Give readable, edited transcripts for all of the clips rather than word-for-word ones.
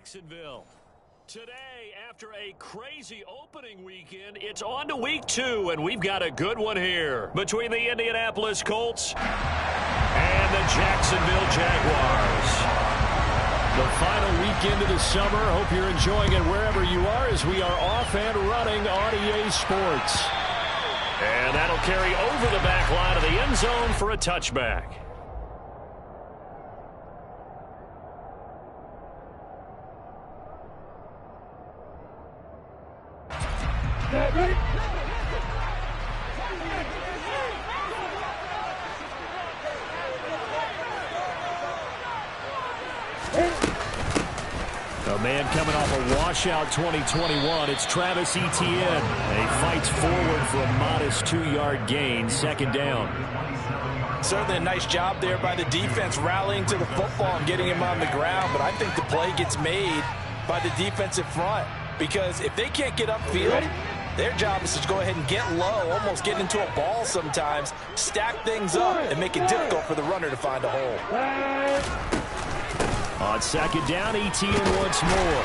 Jacksonville. Today, after a crazy opening weekend, it's on to week 2, and we've got a good one here between the Indianapolis Colts and the Jacksonville Jaguars. The final weekend of the summer. Hope you're enjoying it wherever you are as we are off and running on EA Sports. And that'll carry over the back line of the end zone for a touchback. Ready? A man coming off a washout 2021. It's Travis Etienne. And he fights forward for a modest 2-yard gain, second down. Certainly a nice job there by the defense rallying to the football and getting him on the ground. But I think the play gets made by the defensive front. Because if they can't get upfield, their job is to go ahead and get low, almost get into a ball sometimes, stack things up, and make it difficult for the runner to find a hole. On second down, Etienne once more.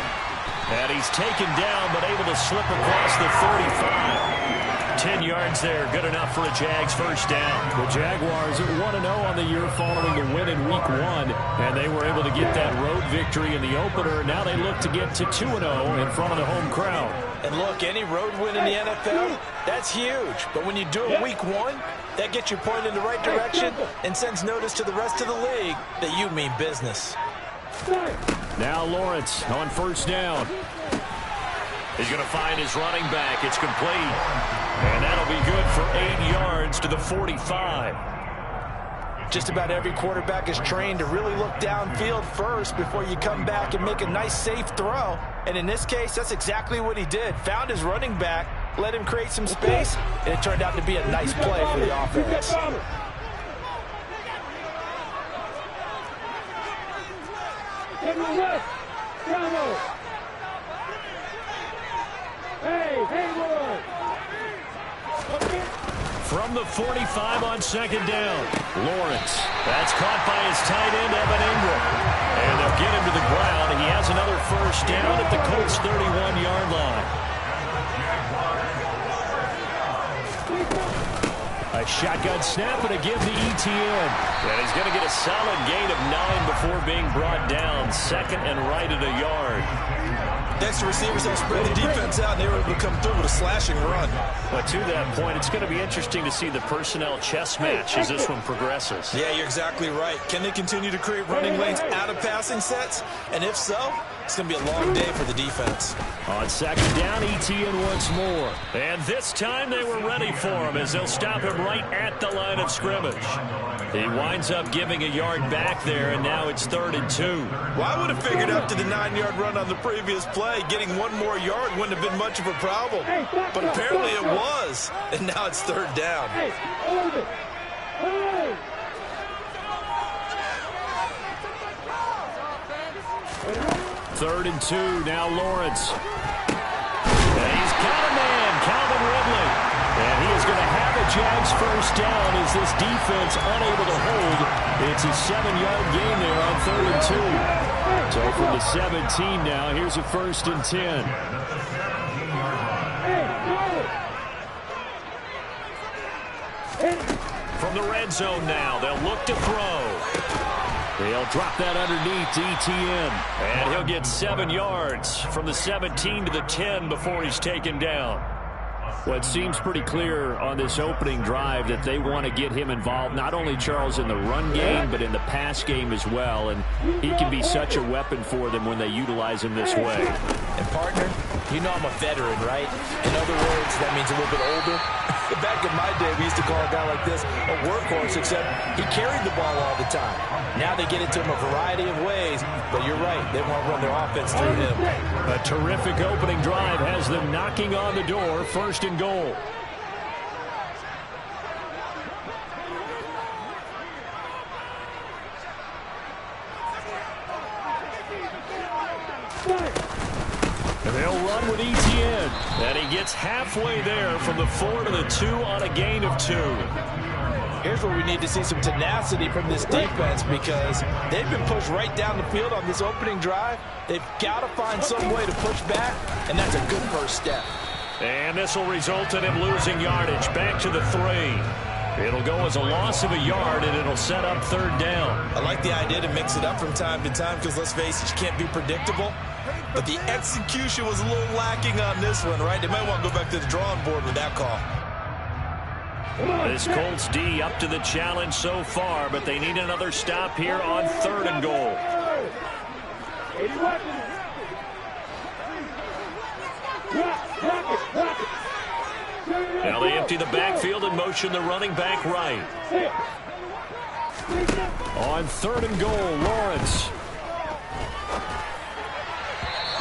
And he's taken down, but able to slip across the 35. 10 yards there, good enough for a Jags first down. The Jaguars are 1-0 on the year following the win in Week 1, and they were able to get that road victory in the opener. Now they look to get to 2-0 in front of the home crowd. And look, any road win in the NFL, that's huge. But when you do it Week 1, that gets you pointed in the right direction and sends notice to the rest of the league that you mean business. Now Lawrence on first down. He's going to find his running back. It's complete. And that'll be good for 8 yards to the 45. Just about every quarterback is trained to really look downfield first before you come back and make a nice, safe throw. And in this case, that's exactly what he did. Found his running back, let him create some space, and it turned out to be a nice play for the offense. From the 45 on second down, Lawrence. That's caught by his tight end, Evan Ingram. And they'll get him to the ground. He has another first down at the Colts' 31-yard line. A shotgun snap and a give to Etienne. And he's going to get a solid gain of 9 before being brought down. Second and right at a yard. Next, the receivers have spread the defense out, and they were able to come through with a slashing run. But to that point, it's going to be interesting to see the personnel chess match as this one progresses. Yeah, you're exactly right. Can they continue to create running lanes out of passing sets? And if so, it's going to be a long day for the defense. On second down, Etienne once more. And this time they were ready for him as they'll stop him right at the line of scrimmage. He winds up giving a yard back there, and now it's 3rd and 2. Well, I would have figured after the 9-yard run on the previous play, getting 1 more yard wouldn't have been much of a problem. But apparently it was, and now it's 3rd down. Third and 2, now Lawrence. And he's got a man, Calvin Ridley. And he is going to have a Jags first down as this defense unable to hold. It's a 7-yard gain there on 3rd and 2. So from the 17 now, here's a 1st and 10. From the red zone now, they'll look to throw. They'll drop that underneath to Etienne. And he'll get 7 yards from the 17 to the 10 before he's taken down. Well, it seems pretty clear on this opening drive that they want to get him involved, not only, Charles, in the run game, but in the pass game as well. And he can be such a weapon for them when they utilize him this way. And, partner, you know I'm a veteran, right? In other words, that means a little bit older. Back in my day, we used to call a guy like this a workhorse, except he carried the ball all the time. Now they get it to him a variety of ways, but you're right, they want to run their offense through him. A terrific opening drive has them knocking on the door, 1st and goal. And they'll run with Etienne. And he gets halfway there from the 4 to the 2 on a gain of 2. Here's where we need to see some tenacity from this defense because they've been pushed right down the field on this opening drive. They've got to find some way to push back, and that's a good first step. And this will result in him losing yardage. Back to the 3. It'll go as a loss of a yard, and it'll set up 3rd down. I like the idea to mix it up from time to time because, let's face it, you can't be predictable. But the execution was a little lacking on this one, right? They might want to go back to the drawing board with that call. This Colts D up to the challenge so far, but they need another stop here on 3rd and goal. Now they empty the backfield and motion the running back right. On 3rd and goal, Lawrence.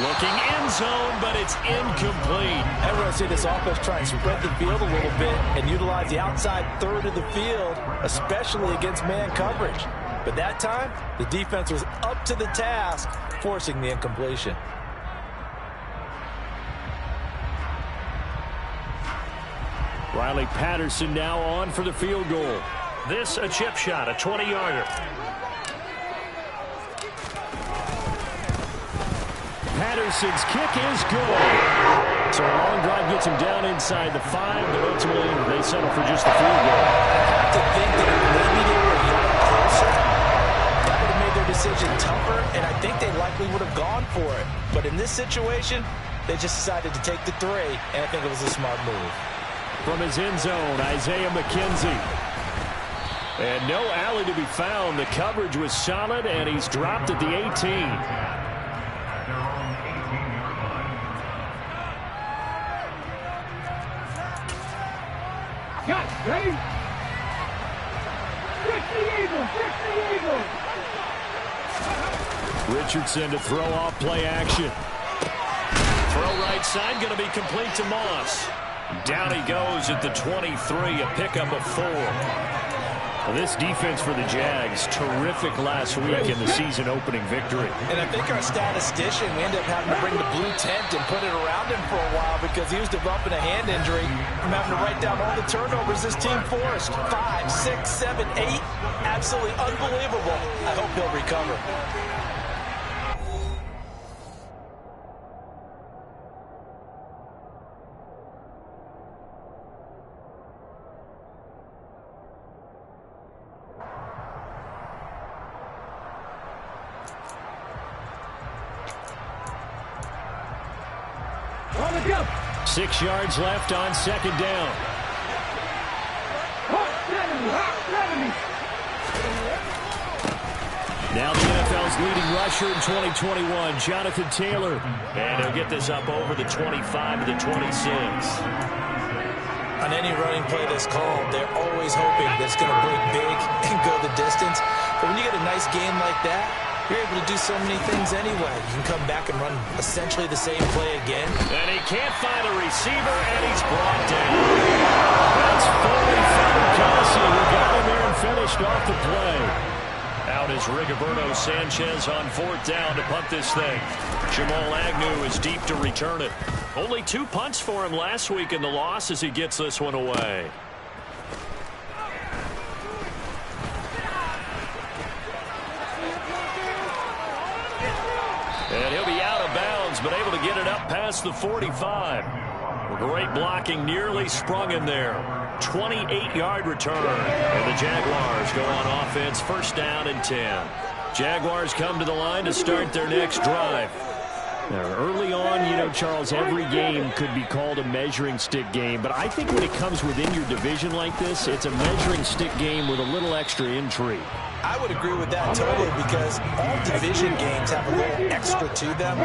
Looking end zone, but it's incomplete. Everyone see this offense try and spread the field a little bit and utilize the outside 3rd of the field, especially against man coverage. But that time, the defense was up to the task, forcing the incompletion. Riley Patterson now on for the field goal. This a chip shot, a 20-yarder. Patterson's kick is good. So a long drive gets him down inside the 5, but ultimately they settle for just the field goal. I have to think that if maybe they were a yard closer, that would have made their decision tougher, and I think they likely would have gone for it. But in this situation, they just decided to take the 3, and I think it was a smart move. From his end zone, Isaiah McKenzie. And no alley to be found. The coverage was solid, and he's dropped at the 18. Ready? Fix the Eagle! Richardson to throw off play action. Throw right side, going to be complete to Moss. Down he goes at the 23, a pickup of 4. Well, this defense for the Jags, terrific last week in the season-opening victory. And I think our statistician, we ended up having to bring the blue tent and put it around him for a while because he was developing a hand injury from having to write down all the turnovers this team forced. 5, 6, 7, 8. Absolutely unbelievable. I hope he'll recover. On the jump. 6 yards left on 2nd down. Now the NFL's leading rusher in 2021, Jonathan Taylor. And he'll get this up over the 25 to the 26. On any running play that's called, they're always hoping that it's going to break big and go the distance. But when you get a nice game like that, you're able to do so many things anyway. You can come back and run essentially the same play again. And he can't find a receiver, and he's brought down. That's fully from Kelsey, who got him there and finished off the play. Out is Rigoberto Sanchez on 4th down to punt this thing. Jamal Agnew is deep to return it. Only 2 punts for him last week in the loss as he gets this one away. And he'll be out of bounds, but able to get it up past the 45. Great blocking, nearly sprung in there. 28-yard return. And the Jaguars go on offense, 1st down and 10. Jaguars come to the line to start their next drive. Now, early on, Charles, every game could be called a measuring stick game. But I think when it comes within your division like this, it's a measuring stick game with a little extra intrigue. I would agree with that totally because all division games have a little extra to them.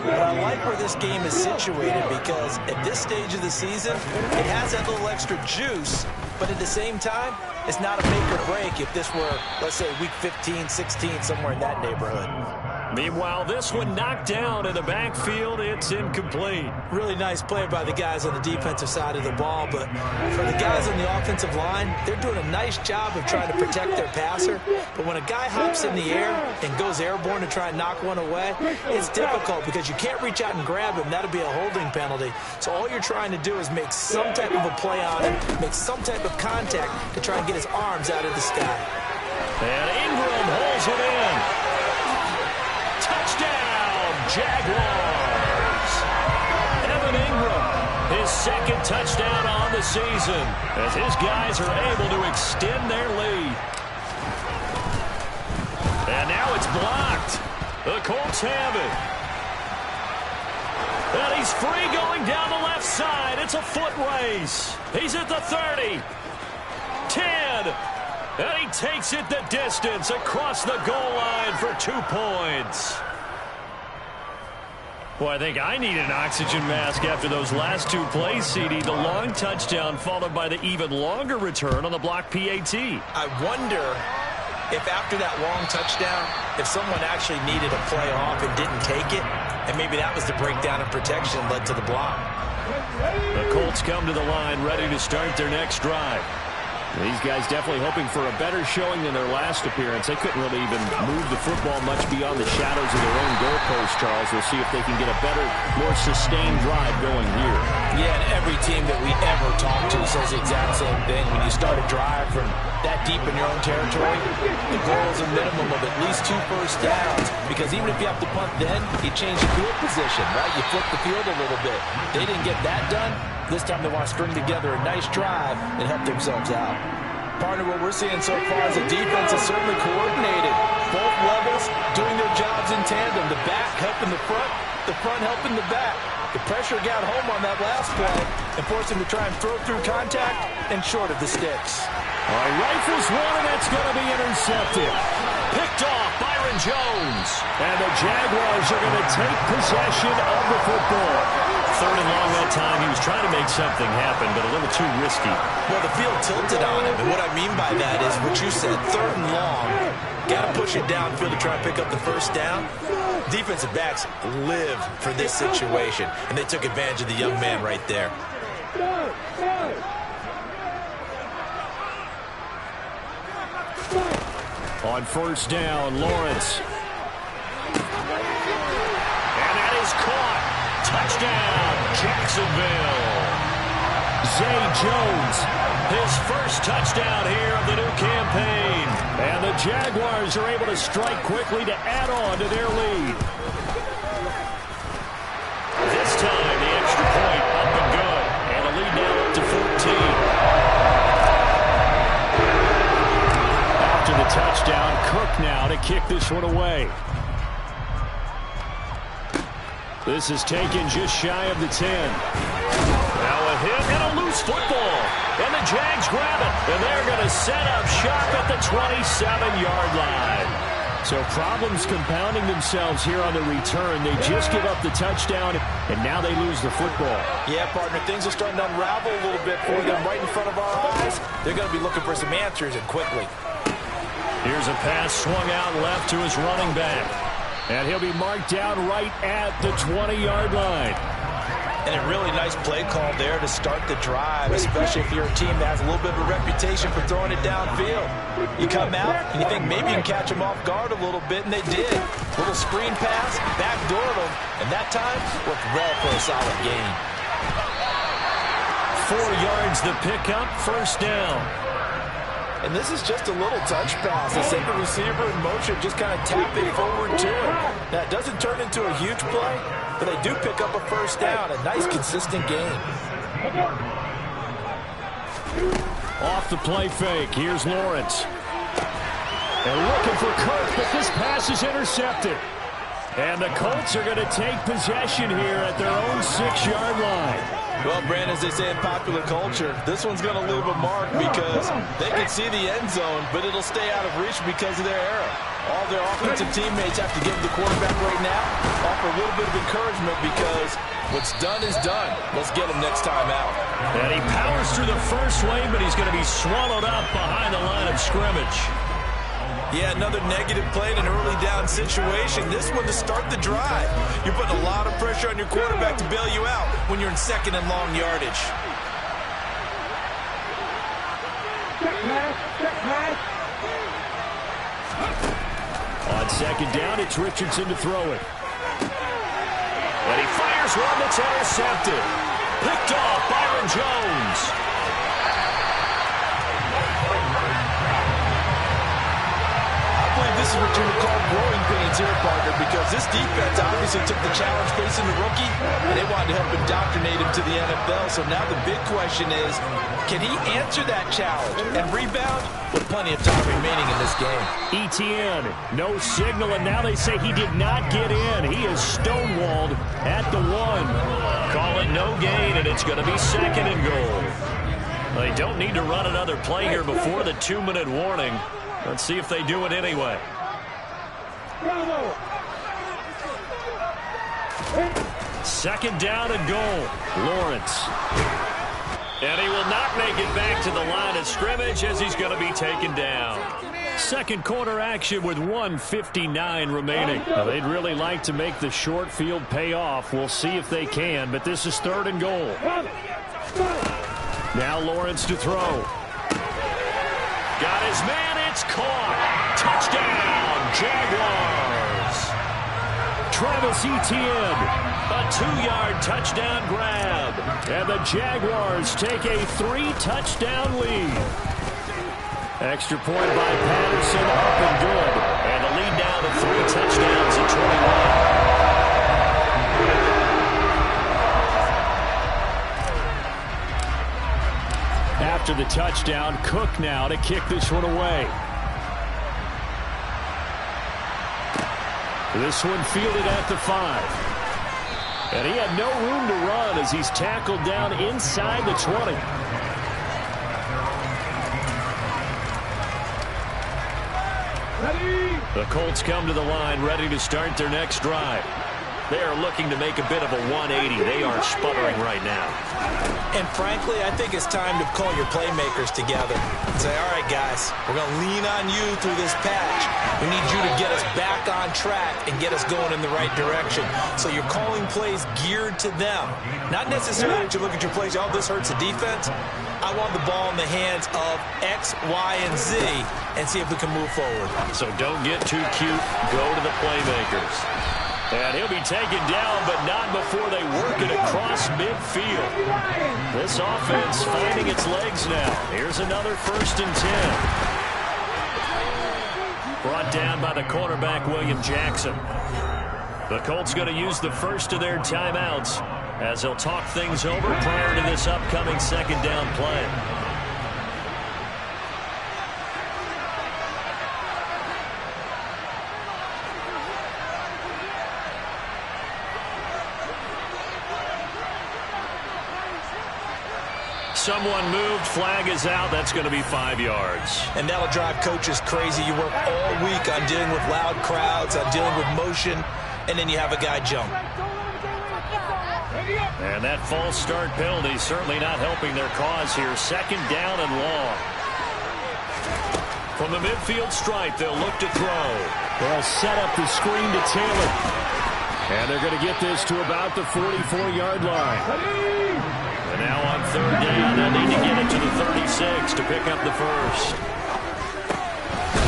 But I like where this game is situated because at this stage of the season, it has that little extra juice. But at the same time, it's not a make or break if this were, let's say, week 15, 16, somewhere in that neighborhood. Meanwhile, this one knocked down in the backfield. It's incomplete. Really nice play by the guys on the defensive side of the ball, but for the guys on the offensive line, they're doing a nice job of trying to protect their passer. But when a guy hops in the air and goes airborne to try and knock one away, it's difficult because you can't reach out and grab him. That'll be a holding penalty. So all you're trying to do is make some type of a play on him, make some type of contact to try and get his arms out of the sky. And Ingram holds it in. Touchdown, Jaguars! Evan Ingram, his second touchdown on the season, as his guys are able to extend their lead. And now it's blocked. The Colts have it. And he's free going down the left side. It's a foot race. He's at the 30. 10. And he takes it the distance across the goal line for 2 points. Well, I think I need an oxygen mask after those last 2 plays, CD. The long touchdown followed by the even longer return on the block PAT. I wonder if after that long touchdown, if someone actually needed a play off and didn't take it, and maybe that was the breakdown in protection led to the block. The Colts come to the line ready to start their next drive. These guys definitely hoping for a better showing than their last appearance. They couldn't really even move the football much beyond the shadows of their own goalpost, Charles. We'll see if they can get a better, more sustained drive going here. Yeah, and every team that we ever talk to says the exact same thing. When you start a drive from that deep in your own territory, the goal is a minimum of at least 2 first downs. Because even if you have to punt then, you change the field position, right? You flip the field a little bit. They didn't get that done. This time they want to string together a nice drive and help themselves out. Partner, what we're seeing so far is the defense is certainly coordinated. Both levels doing their jobs in tandem. The back helping the front helping the back. The pressure got home on that last play and forced him to try and throw through contact and short of the sticks. All right, rifles one, and that's going to be intercepted. Picked off Byron Jones. And the Jaguars are going to take possession of the football. 3rd and long that time. He was trying to make something happen, but a little too risky. Well, the field tilted on him, and what I mean by that is what you said, 3rd and long. Got to push it downfield to try and pick up the first down. Defensive backs live for this situation, and they took advantage of the young man right there. On 1st down, Lawrence. And that is caught. Touchdown, Jacksonville. Zay Jones, his first touchdown here of the new campaign. And the Jaguars are able to strike quickly to add on to their lead. This time, the extra point up and good. And the lead now up to 14. After the touchdown, Cook now to kick this one away. This is taken just shy of the 10. Now a hit and a loose football. And the Jags grab it. And they're going to set up shop at the 27-yard line. So problems compounding themselves here on the return. They just give up the touchdown, and now they lose the football. Yeah, partner, things are starting to unravel a little bit for them right in front of our eyes. They're going to be looking for some answers, and quickly. Here's a pass swung out left to his running back. And he'll be marked down right at the 20-yard line. And a really nice play call there to start the drive, especially if you're a team that has a little bit of a reputation for throwing it downfield. You come out and you think maybe you can catch them off guard a little bit, and they did. Little screen pass, backdoored them, and that time worked well for a solid gain. 4 yards the pickup, 1st down. And this is just a little touch pass. They send the receiver in motion, just kind of tapping forward to him. Now, it doesn't turn into a huge play, but they do pick up a 1st down. A nice, consistent gain. Off the play fake. Here's Lawrence. And looking for Kirk, but this pass is intercepted. And the Colts are going to take possession here at their own 6-yard line. Well, Brandon, as they say in popular culture, this one's going to leave a mark because they can see the end zone, but it'll stay out of reach because of their error. All their offensive teammates have to give the quarterback right now, offer a little bit of encouragement because what's done is done. Let's get him next time out. And he powers through the first wave, but he's going to be swallowed up behind the line of scrimmage. Yeah, another negative play in an early down situation. This one to start the drive. You're putting a lot of pressure on your quarterback to bail you out when you're in second and long yardage. Check pass. On second down, it's Richardson to throw it. And he fires one that's intercepted. Picked off Byron Jones. This is what you would call growing pains here, partner, because this defense obviously took the challenge facing the rookie, and they wanted to help indoctrinate him to the NFL. So now the big question is, can he answer that challenge and rebound with plenty of time remaining in this game? Etienne, no signal, and now they say he did not get in. He is stonewalled at the 1. Call it no gain, and it's going to be second and goal. They don't need to run another play here before the 2-minute warning. Let's see if they do it anyway. Second down and goal. Lawrence. And he will not make it back to the line of scrimmage as he's going to be taken down. Second quarter action with 1:59 remaining. Now, they'd really like to make the short field pay off. We'll see if they can, but this is third and goal. Now Lawrence to throw. Got his man, it's caught. Touchdown, Jaguars. Travis Etienne, a 2-yard touchdown grab. And the Jaguars take a 3-touchdown lead. Extra point by Patterson, up and good. And the lead down to 3 touchdowns at 21. After the touchdown, Cook now to kick this one away. This one fielded at the 5. And he had no room to run as he's tackled down inside the 20. Ready? The Colts come to the line ready to start their next drive. They are looking to make a bit of a 180. They are sputtering right now. And frankly, I think it's time to call your playmakers together and say, all right, guys, we're going to lean on you through this patch. We need you to get us back on track and get us going in the right direction. So you're calling plays geared to them. Not necessarily that you look at your plays, oh, this hurts the defense. I want the ball in the hands of X, Y, and Z and see if we can move forward. So don't get too cute. Go to the playmakers. And he'll be taken down, but not before they work it across midfield. This offense finding its legs now. Here's another 1st and 10. Brought down by the quarterback, William Jackson. The Colts going to use the first of their timeouts as they'll talk things over prior to this upcoming second down play. Someone moved, flag is out. That's going to be 5 yards. And that'll drive coaches crazy. You work all week on dealing with loud crowds, on dealing with motion, and then you have a guy jump. And that false start penalty certainly not helping their cause here. Second down and long. From the midfield stripe, they'll look to throw. They'll set up the screen to Taylor. And they're going to get this to about the 44-yard line. And now on third down, they'll need to get it to the 36 to pick up the first.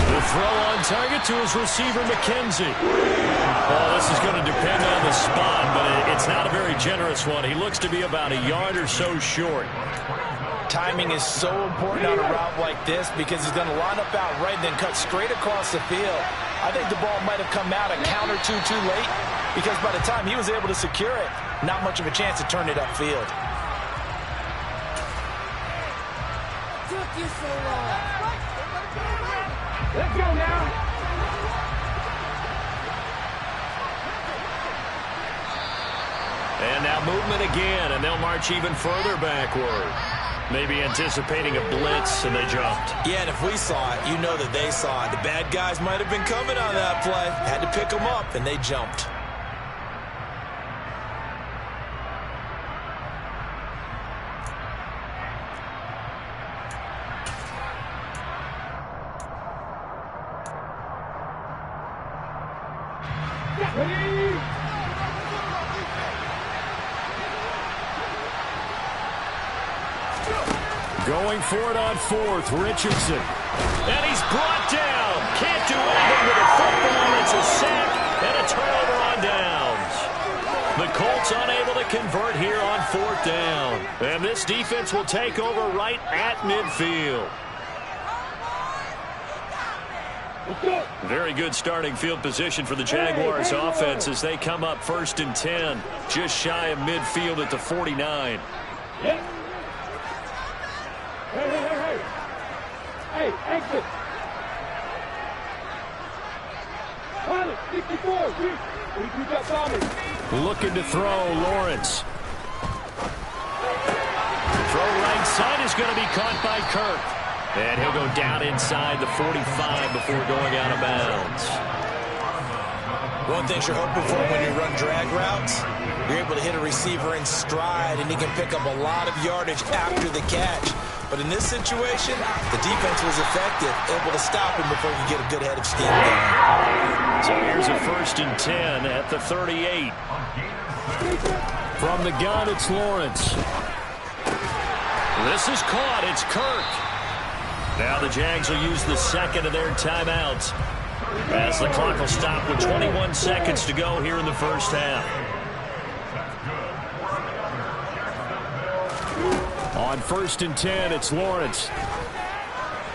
The throw on target to his receiver, McKenzie. Oh, this is going to depend on the spot, but it's not a very generous one. He looks to be about a yard or so short. Timing is so important on a route like this because he's going to line up out right and then cut straight across the field. I think the ball might have come out a count or two too late because by the time he was able to secure it, not much of a chance to turn it upfield. You so long. Let's go now. And now movement again, and they'll march even further backward. Maybe anticipating a blitz, and they jumped. Yeah, and if we saw it, you know that they saw it. The bad guys might have been coming on that play. Had to pick them up, and they jumped. Going for it on fourth, Richardson. And he's brought down. Can't do anything with a football. It's a sack and a turnover on downs. The Colts unable to convert here on fourth down. And this defense will take over right at midfield. Very good starting field position for the Jaguars offense as they come up 1st and 10, just shy of midfield at the 49. Hey, exit. Pilot, 64. We got Tommy. Looking to throw, Lawrence. Throw right side is going to be caught by Kirk. And he'll go down inside the 45 before going out of bounds. One thing you're hoping for when you run drag routes, you're able to hit a receiver in stride, and he can pick up a lot of yardage after the catch. But in this situation, the defense was effective, able to stop him before he could get a good head of steam going. So here's a 1st and 10 at the 38. From the gun, it's Lawrence. This is caught. It's Kirk. Now the Jags will use the second of their timeouts as the clock will stop with 21 seconds to go here in the first half. On 1st and 10, it's Lawrence.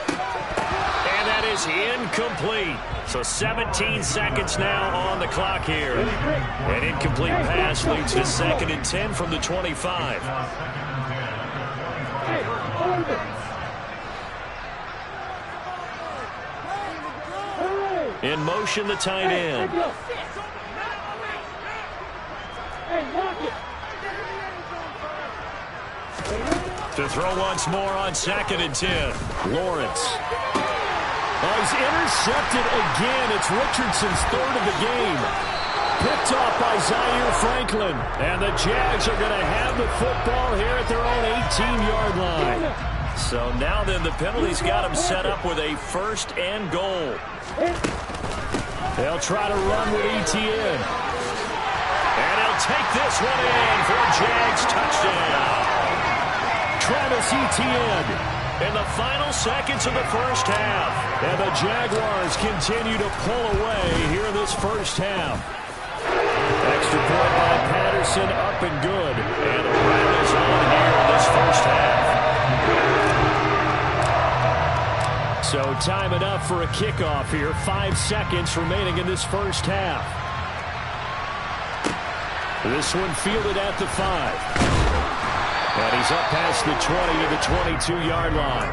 And that is incomplete. So 17 seconds now on the clock here. An incomplete pass leads to 2nd and 10 from the 25. In motion, the tight end. To throw once more on 2nd and 10. Lawrence. Oh, he's intercepted again. It's Richardson's 3rd of the game. Picked off by Zaire Franklin. And the Jags are going to have the football here at their own 18-yard line. So now then, the penalty's got him set up with a 1st and goal. They'll try to run with Etienne. And he'll take this one in for a Jags touchdown. Travis Etienne in the final seconds of the first half. And the Jaguars continue to pull away here in this first half. Extra point by Patterson, up and good. And the round is on here in this first half. So time enough for a kickoff here. 5 seconds remaining in this first half. This one fielded at the 5. And he's up past the 20 to the 22-yard line.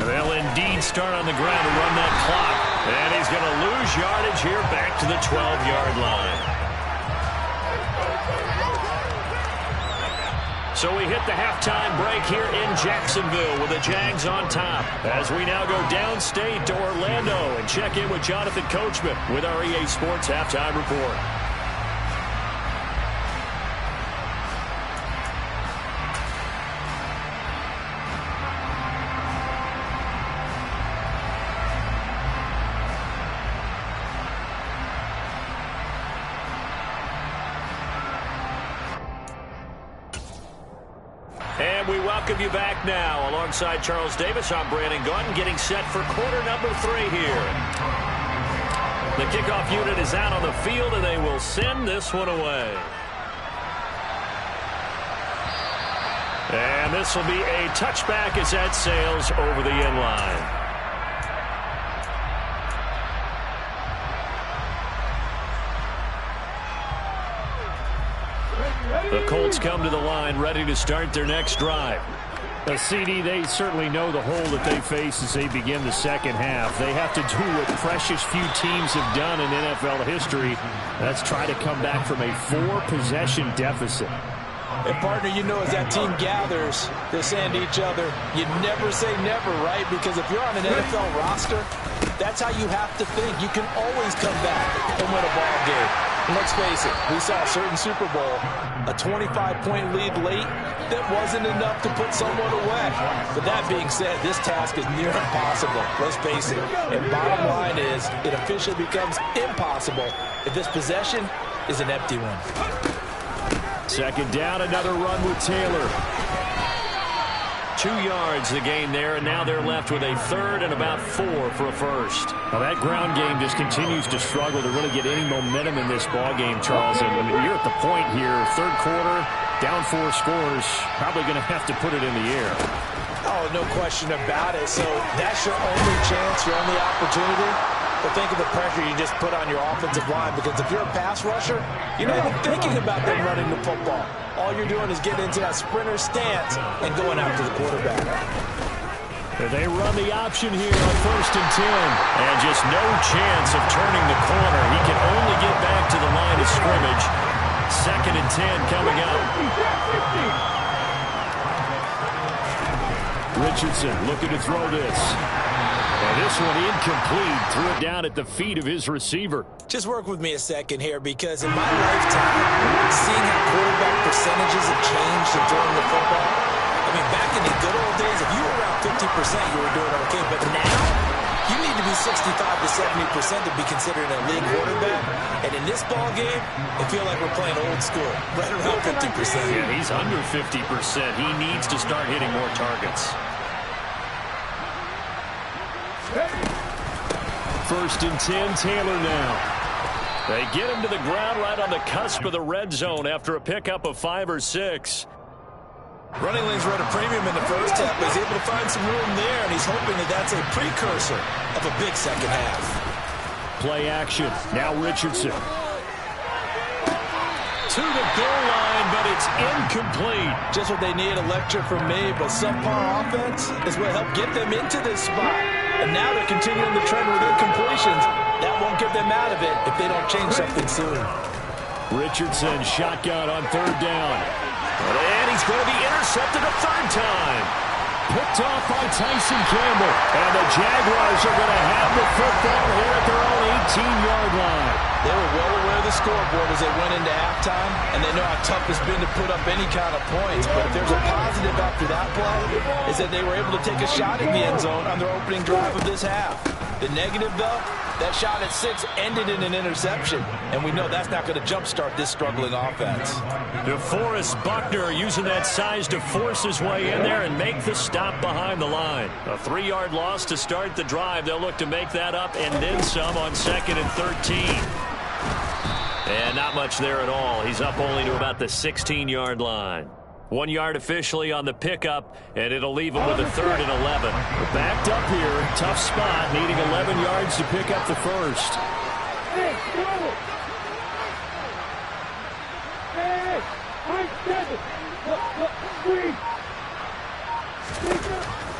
They'll indeed start on the ground to run that clock. And he's going to lose yardage here back to the 12-yard line. So we hit the halftime break here in Jacksonville with the Jags on top. As we now go downstate to Orlando and check in with Jonathan Coachman with our EA Sports Halftime Report. And we welcome you back now. Alongside Charles Davis, I'm Brandon Gaudin, getting set for quarter number 3 here. The kickoff unit is out on the field, and they will send this one away. And this will be a touchback as that sails over the end line. The Colts come to the line ready to start their next drive. CD, they certainly know the hole that they face as they begin the second half. They have to do what precious few teams have done in NFL history. That's try to come back from a 4-possession deficit. And, partner, you know as that team gathers, they're saying to each other, you never say never, right? Because if you're on an NFL roster, that's how you have to think. You can always come back and win a ball game. And let's face it, we saw a certain Super Bowl, a 25-point lead late that wasn't enough to put someone away. But that being said, this task is near impossible. Let's face it. And bottom line is, it officially becomes impossible if this possession is an empty one. Second down, another run with Taylor. 2 yards the gain there, and now they're left with a third and about 4 for a first. Now that ground game just continues to struggle to really get any momentum in this ball game, Charles. And you're at the point here, third quarter, down 4 scores, probably going to have to put it in the air. Oh, no question about it. So that's your only chance, your only opportunity. But think of the pressure you just put on your offensive line, because if you're a pass rusher, you're not even thinking about them running the football. All you're doing is getting into that sprinter stance and going after the quarterback. They run the option here on 1st and 10. And just no chance of turning the corner. He can only get back to the line of scrimmage. 2nd and 10 coming up. Richardson looking to throw this. And this one incomplete. Threw it down at the feet of his receiver. Just work with me a second here, because in my lifetime, seeing how quarterback percentages have changed in throwing the football, I mean, back in the good old days, if you were around 50%, you were doing okay. But now, you need to be 65 to 70% to be considered an elite quarterback. And in this ball game, I feel like we're playing old school, right around 50%. Yeah, he's under 50%. He needs to start hitting more targets. 1st and 10, Taylor now. They get him to the ground right on the cusp of the red zone after a pickup of 5 or 6. Running lanes were at a premium in the first half, but he's able to find some room there, and he's hoping that that's a precursor of a big second half. Play action. Now Richardson. To the goal line, but it's incomplete. Just what they need, a lecture from me, but subpar offense is what helped get them into this spot. And now they're continuing the trend with incompletions. That won't get them out of it if they don't change something soon. Richardson shotgun on 3rd down. And he's going to be intercepted a 3rd time. Picked off by Tyson Campbell. And the Jaguars are going to have the football here at their own 18-yard line. They were well aware of the scoreboard as they went into halftime, and they know how tough it's been to put up any kind of points. But if there's a positive after that play, is that they were able to take a shot in the end zone on their opening drive of this half. The negative, though, that shot at 6 ended in an interception, and we know that's not going to jumpstart this struggling offense. DeForest Buckner using that size to force his way in there and make the stop behind the line. A 3-yard loss to start the drive. They'll look to make that up and then some on 2nd and 13. And not much there at all. He's up only to about the 16-yard line. 1 yard officially on the pickup, and it'll leave him with a 3rd and 11. Backed up here, tough spot, needing 11 yards to pick up the first. Hey,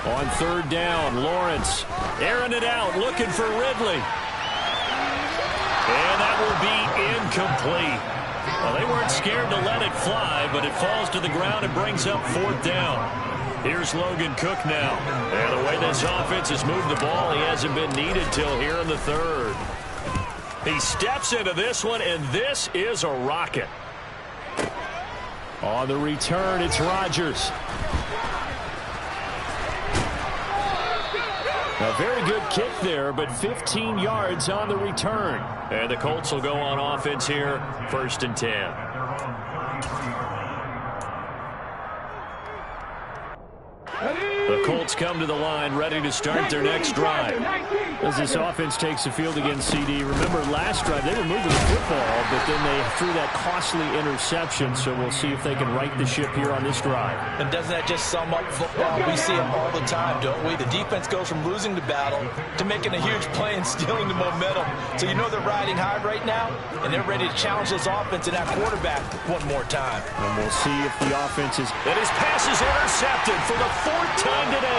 On 3rd down, Lawrence airing it out, looking for Ridley. And that will be incomplete. Well, they weren't scared to let it fly, but it falls to the ground and brings up 4th down. Here's Logan Cook now. And the way this offense has moved the ball, he hasn't been needed till here in the 3rd. He steps into this one, and this is a rocket. On the return, it's Rodgers. A very good kick there, but 15 yards on the return. And the Colts will go on offense here, 1st and 10. The Colts come to the line, ready to start their next drive. As this offense takes the field against CD, remember last drive they were moving the football, but then they threw that costly interception, so we'll see if they can right the ship here on this drive. And doesn't that just sum up football? We see it all the time, don't we? The defense goes from losing the battle to making a huge play and stealing the momentum. So you know they're riding high right now, and they're ready to challenge this offense and that quarterback one more time. And we'll see if the offense is... And his pass is intercepted for the 4th time today.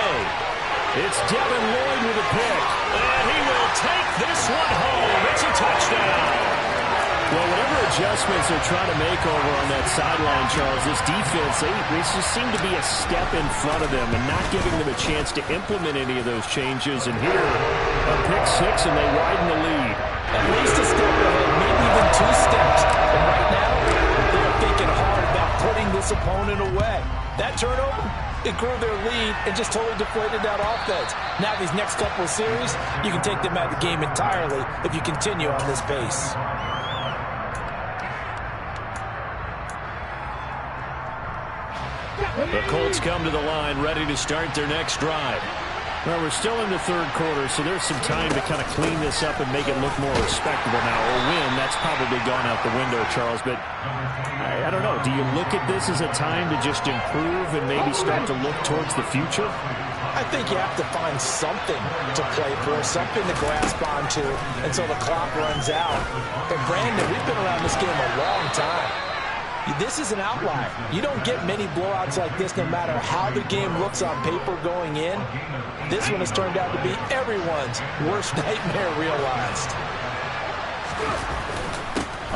It's Devin Lloyd with a pick. And he will take this one home. It's a touchdown. Well, whatever adjustments they're trying to make over on that sideline, Charles, this defense, they just seem to be a step in front of them and not giving them a chance to implement any of those changes. And here, a pick 6, and they widen the lead. At least a step ahead, maybe even 2 steps. And right now, they're thinking hard about putting this opponent away. That turnover, it grew their lead and just totally deflated that offense. Now these next couple of series, you can take them out of the game entirely if you continue on this pace. The Colts come to the line, ready to start their next drive. Well, we're still in the third quarter, so there's some time to kind of clean this up and make it look more respectable now. Or win, that's probably gone out the window, Charles. But I don't know. Do you look at this as a time to just improve and maybe start to look towards the future? I think you have to find something to play for, something to grasp onto until the clock runs out. And Brandon, we've been around this game a long time. This is an outlier. You don't get many blowouts like this no matter how the game looks on paper going in. This one has turned out to be everyone's worst nightmare realized.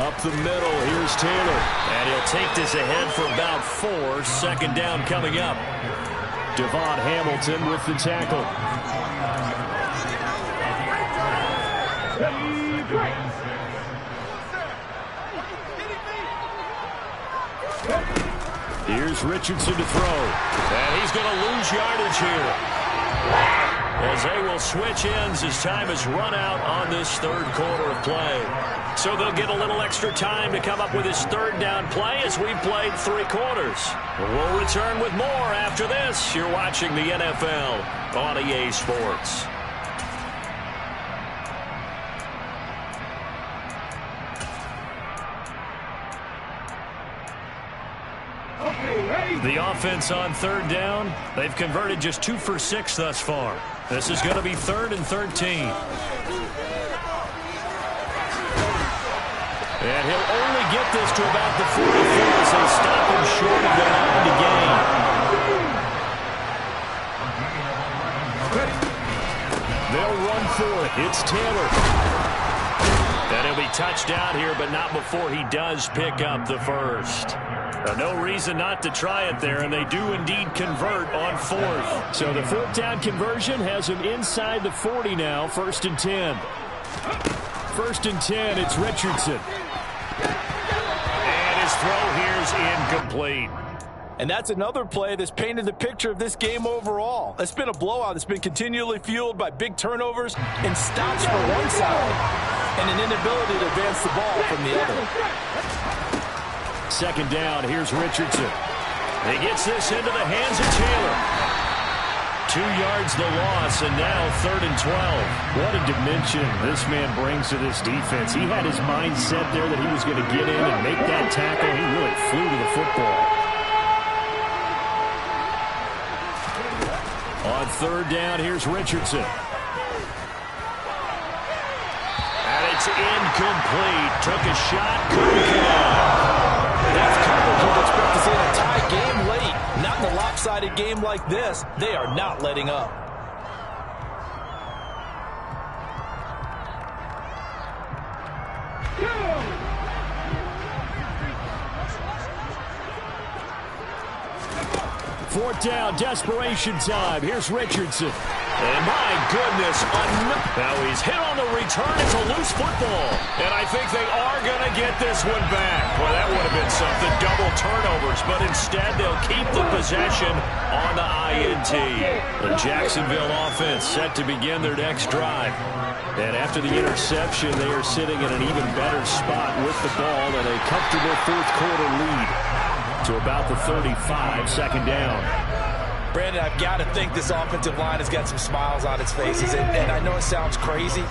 Up the middle, here's Taylor. And he'll take this ahead for about 4. Second down coming up. Devon Hamilton with the tackle. Here's Richardson to throw. And he's going to lose yardage here, as they will switch ends as time has run out on this third quarter of play. So they'll get a little extra time to come up with his third down play as we've played 3 quarters. We'll return with more after this. You're watching the NFL on EA Sports. The offense on third down, they've converted just 2 for 6 thus far. This is going to be 3rd and 13. And he'll only get this to about the 44 as they stop him short of the line to gain. They'll run for it. It's Taylor. And he'll be touched out here, but not before he does pick up the first. No reason not to try it there, and they do indeed convert on 4th. So the 4th down conversion has him inside the 40 now, 1st and 10. 1st and 10, it's Richardson. And his throw here's incomplete. And that's another play that's painted the picture of this game overall. It's been a blowout. It's been continually fueled by big turnovers and stops for one side and an inability to advance the ball from the other. 2nd down, here's Richardson. He gets this into the hands of Taylor. 2 yards the loss, and now 3rd and 12. What a dimension this man brings to this defense. He had his mind set there that he was going to get in and make that tackle. He really flew to the football. On 3rd down, here's Richardson. And it's incomplete. Took a shot, couldn't connect. That's coverage you'd expect to see in a tie game late. Not in a lopsided game like this. They are not letting up. Fourth down, desperation time. Here's Richardson. And my goodness, now he's hit on the return. It's a loose football. And I think they are going to get this one back. Well, that would have been something, double turnovers. But instead, they'll keep the possession on the INT. The Jacksonville offense set to begin their next drive. And after the interception, they are sitting in an even better spot with the ball and a comfortable 4th quarter lead to about the 35, 2nd down. Brandon, I've got to think this offensive line has got some smiles on its faces. And I know it sounds crazy,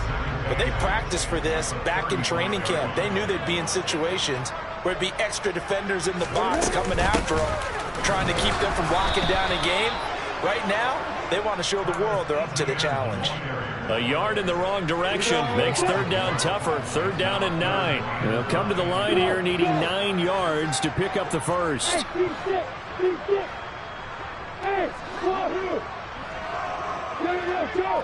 but they practiced for this back in training camp. They knew they'd be in situations where it'd be extra defenders in the box coming after them, trying to keep them from locking down a game. Right now, they want to show the world they're up to the challenge. A yard in the wrong direction makes 3rd down tougher. 3rd down and 9. They'll come to the line here needing 9 yards to pick up the first. Hey, come on here. Go.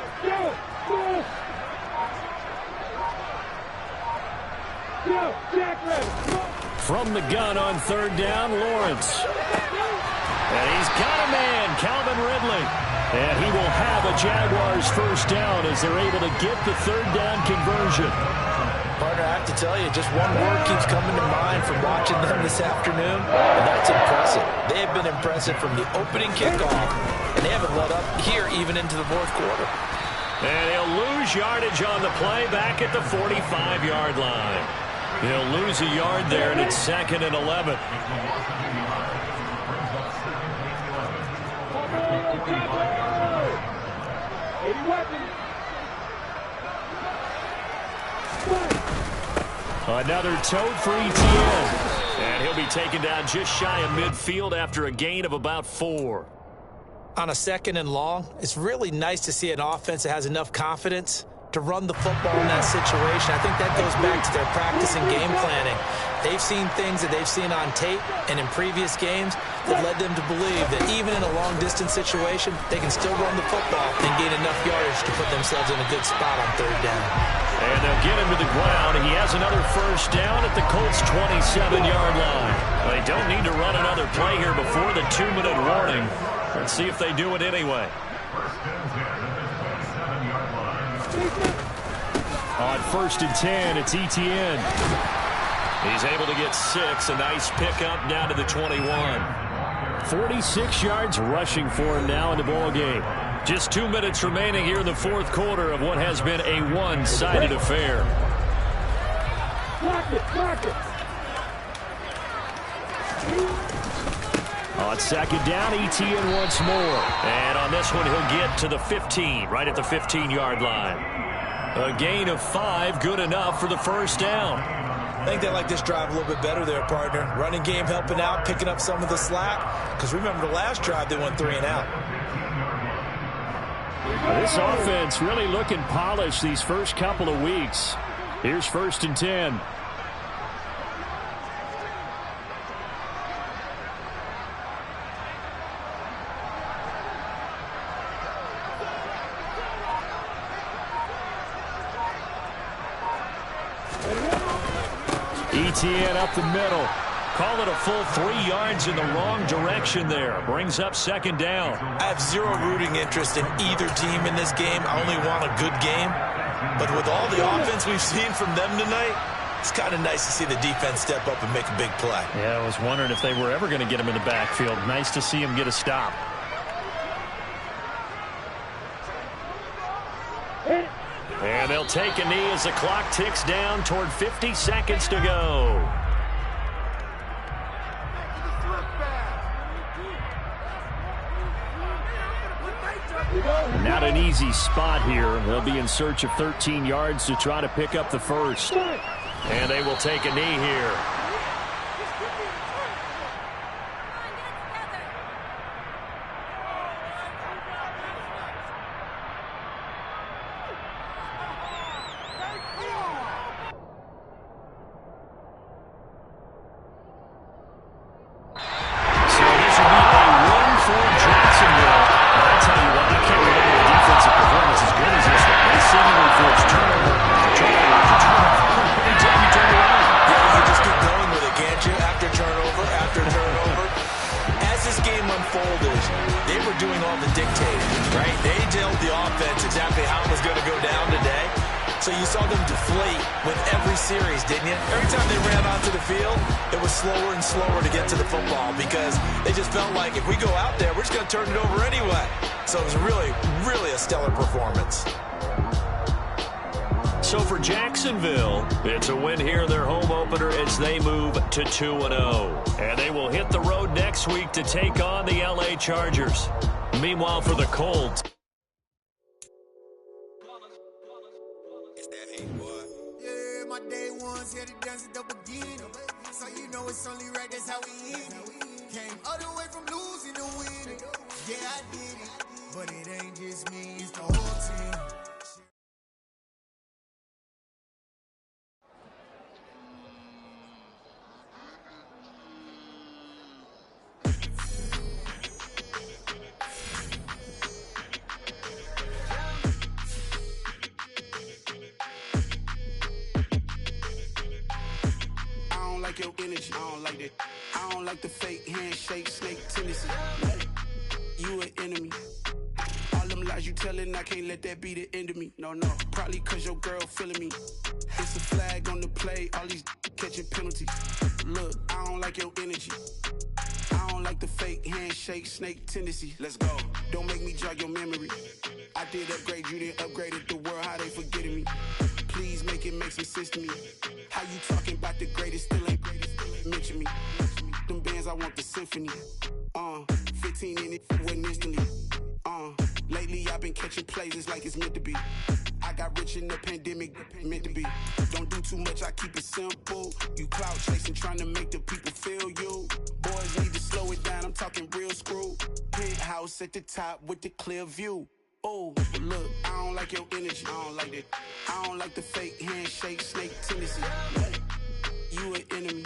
Go, Jack ready. From the gun on 3rd down, Lawrence. And he's got a man, Calvin Ridley. And he will have a Jaguars first down as they're able to get the 3rd down conversion. Partner, I have to tell you, just one word keeps coming to mind from watching them this afternoon, and that's impressive. They have been impressive from the opening kickoff, and they haven't let up here even into the fourth quarter. And he'll lose yardage on the play back at the 45-yard line. He'll lose a yard there, and it's 2nd and 11. Another tote for Etienne. And he'll be taken down just shy of midfield after a gain of about 4. On a 2nd and long, it's really nice to see an offense that has enough confidence to run the football in that situation. I think that goes back to their practice and game planning. They've seen things that they've seen on tape and in previous games that led them to believe that even in a long-distance situation, they can still run the football and gain enough yardage to put themselves in a good spot on 3rd down. And they'll get him to the ground. He has another 1st down at the Colts' 27-yard line. They don't need to run another play here before the 2-minute warning. Let's see if they do it anyway. On 1st and 10, it's Etienne. He's able to get 6. A nice pickup down to the 21. 46 yards rushing for him now in the ball game. Just 2 minutes remaining here in the 4th quarter of what has been a one-sided affair. On 2nd down, Etienne once more. And on this one, he'll get to the 15, right at the 15-yard line. A gain of 5, good enough for the 1st down. I think they like this drive a little bit better there, partner. Running game helping out, picking up some of the slack. Because remember the last drive, they went 3 and out. This offense really looking polished these first couple of weeks. Here's 1st and 10. Etienne up the middle. Call it a full 3 yards in the wrong direction there. Brings up 2nd down. I have zero rooting interest in either team in this game. I only want a good game. But with all the offense we've seen from them tonight, it's kind of nice to see the defense step up and make a big play. Yeah, I was wondering if they were ever going to get him in the backfield. Nice to see him get a stop. And they'll take a knee as the clock ticks down toward 50 seconds to go. Not an easy spot here. They'll be in search of 13 yards to try to pick up the 1st. And they will take a knee here. So you saw them deflate with every series, didn't you? Every time they ran onto the field, it was slower and slower to get to the football because they just felt like if we go out there, we're just going to turn it over anyway. So it was really, really a stellar performance. So for Jacksonville, it's a win here in their home opener as they move to 2-0. And they will hit the road next week to take on the LA Chargers. Meanwhile, for the Colts, My day ones here to dance at the beginning. So you know it's only right, that's how we eat it. Came all the way from losing to winning. Yeah, I did it. But it ain't just me, it's the whole team. Your energy, I don't like that. I don't like the fake handshake, snake tendency. You an enemy. All them lies you telling, I can't let that be the end of me. No, probably cause your girl feeling me. It's a flag on the play, all these catching penalties. Look, I don't like your energy. I don't like the fake handshake, snake tendency. Let's go. Don't make me jog your memory. I did upgrade, you didn't upgrade it. The world, how they forgetting me. Please make it make some sense to me. How you talking about the greatest, still ain't mention me. Them bands, I want the symphony. 15 in it, wasn't instantly. Lately I've been catching plays, it's like it's meant to be. I got rich in the pandemic, meant to be. Don't do too much, I keep it simple. You clout chasing, trying to make the people feel you. Boys need to slow it down, I'm talking real screw. Penthouse at the top with the clear view. Oh, look, I don't like your energy. I don't like that. I don't like the fake handshake, snake tendency. You an enemy.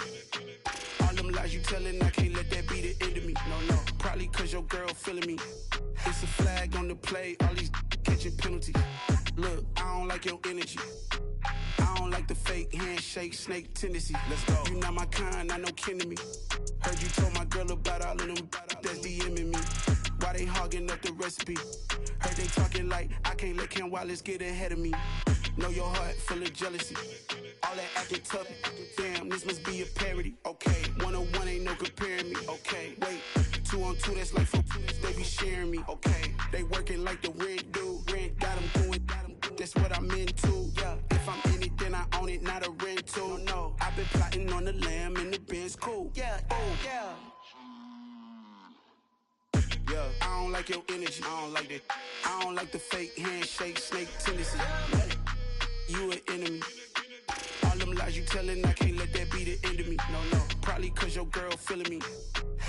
All them lies you telling, I can't let that be the end of me. No, probably cause your girl feeling me. It's a flag on the play, all these catching penalties. Look, I don't like your energy. I don't like the fake handshake, snake tendency. Let's go. You not my kind, I know kin to me. Heard you told my girl about all of them that's DMing me. Why they hogging up the recipe? Heard they talking like I can't let Ken Wallace get ahead of me. Know your heart full of jealousy. All that acting tough, damn, this must be a parody. Okay, 1-on-1 ain't no comparing me. Okay, wait, 2-on-2, that's like 4, they be sharing me. Okay, they working like the rent do. Rent got them doing, that's what I'm into. Yeah, if I'm in it, then I own it, not a rental. No, I've been plotting on the lamb and the Benz cool. Yeah, oh, yeah. Yeah, I don't like your energy. I don't like that. I don't like the fake handshake, snake tendency. You an enemy. All them lies you telling, I can't let that be the end of me. No, probably cause your girl feeling me.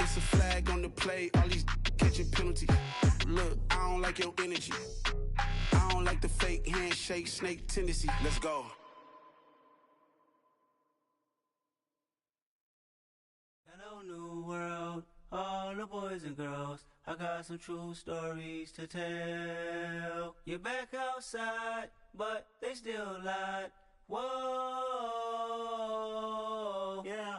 It's a flag on the play, all these catching penalties. Look, I don't like your energy. I don't like the fake handshake, snake tendency. Let's go. Hello, new world, all the boys and girls. I got some true stories to tell. You're back outside, but they still lied. Whoa, yeah.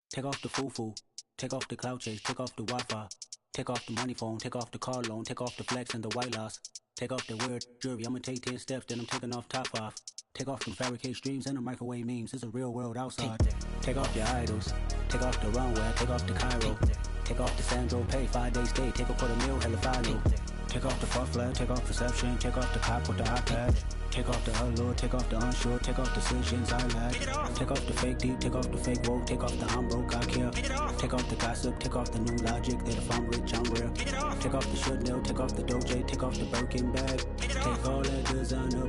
Take off the foo-foo, take off the cloud chase, take off the Wi-Fi, take off the money phone, take off the car loan, take off the flex and the white loss, take off the weird jewelry. I'ma take 10 steps, then I'm taking off top 5. Take off the fabricate streams and the microwave memes. It's a real world outside. Take off your idols, take off the runway, take off the Cairo, take off the Sandro Pay, 5-day stay, take off for the meal, hella follow. Take off the fuck flag, take off perception, take off the cop with the iPad. Take off the allure, take off the unsure, take off the decisions I lack. Take off the fake deep, take off the fake woke, take off the I'm broke, I care. Take off the gossip, take off the new logic that if I'm rich, I'm real. Take off the Chanel, take off the Doja, take off the Birkin bag. Take all that designer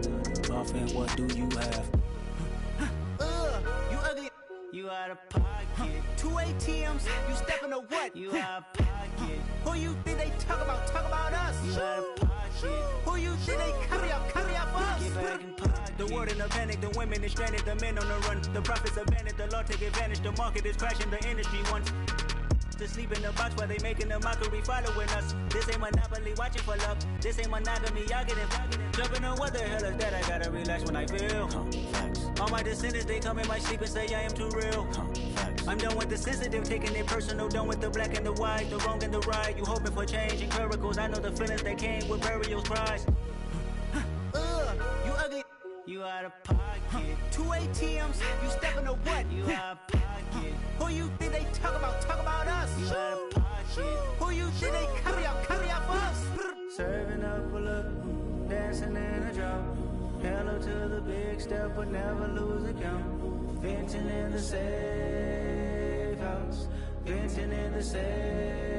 off and what do you have? You ugly, you out of pocket. 2 ATMs, you stepping to what? You out of pocket. Who you think they talk about us? You out of pocket. Who you think they carry up us? Get back in pocket. The world in a panic, the women is stranded, the men on the run. The profits abandoned, the law take advantage, the market is crashing, the industry wants to sleep in the box while they making a mockery following us. This ain't Monopoly, watching for love. This ain't monogamy, y'all get it. Jumping on what the hell is that? I gotta relax when I feel. All my descendants, they come in my sleep and say I am too real. I'm done with the sensitive, taking it personal. Done with the black and the white, the wrong and the right. You hoping for change and miracles. I know the feelings that came with burial cries. You ugly, you out of pocket. 2 ATMs, you stepping to what? You out of pocket. Who you think they talk about us? You out of pocket. Who you think they carry up us? Serving up a look, dancing in a drop. Hello to the big step, but never lose a count. Venting in the safe house, venting in the safe.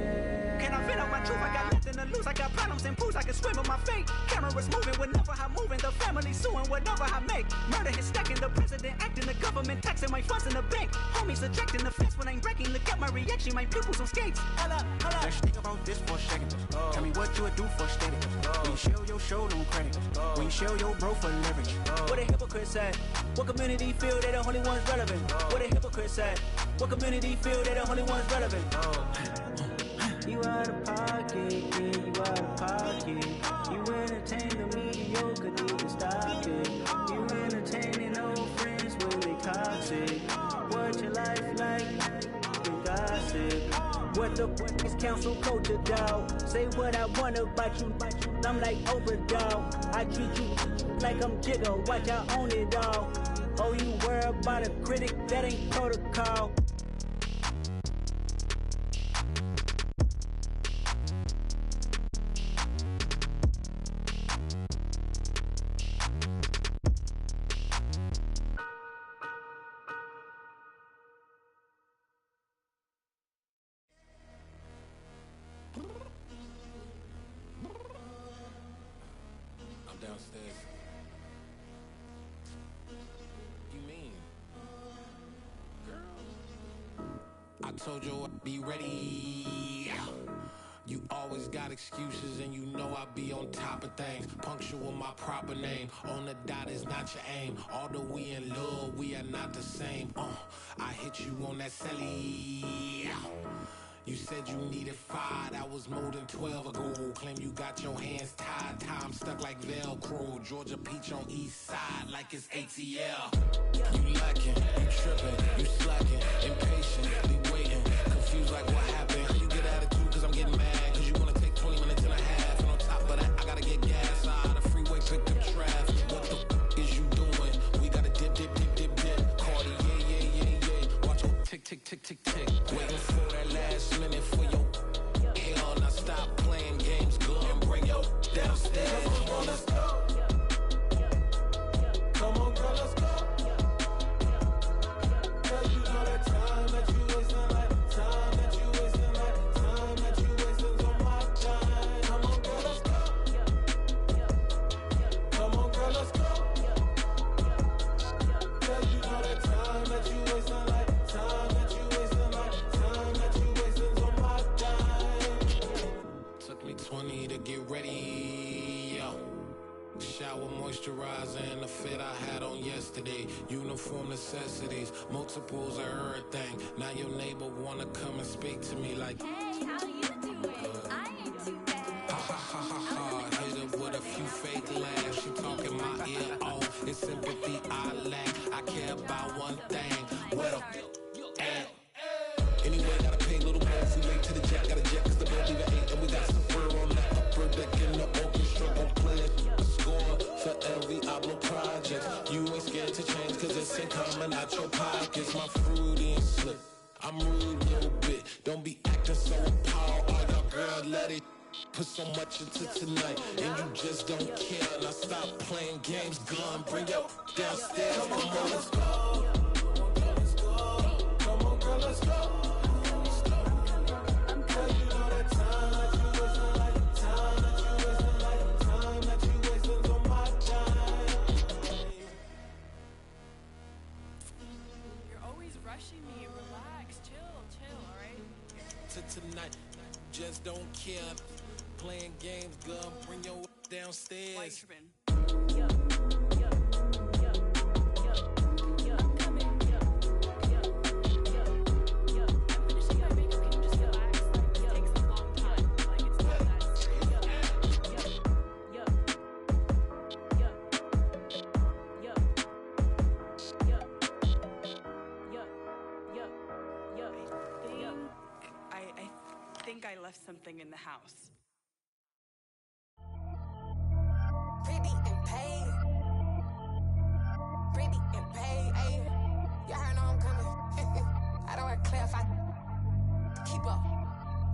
Can I vent out my truth? I got nothing to lose. I got problems and pools. I can swim with my fate. Cameras moving whenever I'm moving. The family suing whatever I make. Murder is stacking. The president acting. The government taxing my funds in the bank. Homies ejecting the fence when I'm breaking. Look at my reaction. My pupils on skates. Hold up. Let's think about this for a second. Tell me what you would do for status. When you show your show, no credit. When you show your bro for leverage. What a hypocrite said. What community feel they the only ones relevant? What a hypocrite said. What community feel they the only ones relevant? You out of pocket, yeah, you out of pocket. You entertain the mediocre, need to stop it. You entertaining old friends when they toxic. What your life like? You gossip. What the f is council culture, dog? Say what I want about you, I'm like overdog. I treat you like I'm Jigga, watch I own it all. Oh, you worry about a critic, that ain't protocol. Downstairs. You mean? Girl, I told you I'd be ready. You always got excuses and you know I be on top of things. Punctual my proper name. On the dot is not your aim. Although we in love, we are not the same. I hit you on that celly. You said you needed 5, that was more than 12 ago. Claim you got your hands tied, time stuck like Velcro. Georgia Peach on east side like it's ATL. You lacking, you tripping, you slacking, impatient, be waiting, confused like what happened. You get attitude cause I'm getting mad, cause you wanna take 20 minutes and a half. And on top of that, I gotta get gas out of the freeway, pick up traffic. What the is you doing? We gotta dip, dip, dip, dip, dip. Cardi, yeah. Watch your tick, tick, tick, tick, tick. Waiting for that last minute for your hell. Now stop playing games, go and bring your downstairs. Come on, let's go. Come on, girl, let's go. Cause you know that time that you wasting, like time that you wasting, like time that you wasting on my time. Come on, girl, let's go. Come on, girl, let's go. Cause you know that time that you wasting, like time that you wasting, like time that you wasting on my time. Took me 20 to get ready, yo. Shower moisturizer and the fit I had on yesterday. Uniform necessities, multiples of everything. Now your neighbor wanna come and speak to me like, hey, how you doing? I ain't too bad. Ha ha ha ha ha. Hit her with a few fake laughs. She talking my ear off. It's sympathy I lack. I care about one thing. Where the at? Anyway, gotta pay a little more if we late to the jet. Got a jet cause the boat leave at 8. And we got some fur on the upper deck in the orchestra. Gon' play it. Score for every Ablo project. You ain't scared to change cause it's ain't coming out your pockets. My fruity and slip. I'm rude a little bit. Don't be acting so appalled. Oh, y'all girl, let it put so much into tonight. And you just don't care. Now stop playing games. Gun, bring your downstairs. Come on, let's go. Come on, girl, let's go. Me, relax, chill, alright? Tonight, just don't care. Playing games, girl, bring your downstairs. Why you tripping? I left something in the house. Pretty and paid. Pretty and paid, ayy. You heard know I'm coming. I don't want to clarify. Keep up.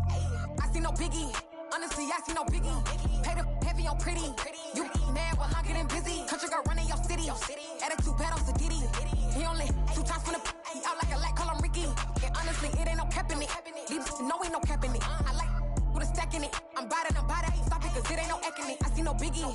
Ayy. I see no biggie. Honestly, I see no biggie. Pay the heavy on pretty. You mad while I'm getting busy. Country girl running your city. Attitude bad on Sadiddy. He only 2 times from the he out like a lack, call him Ricky. And honestly, it ain't no cap in it. These know ain't no cap in it. I like with a stack in it. I'm bad, ain't stop it, cause it ain't no acting it. I see no biggie.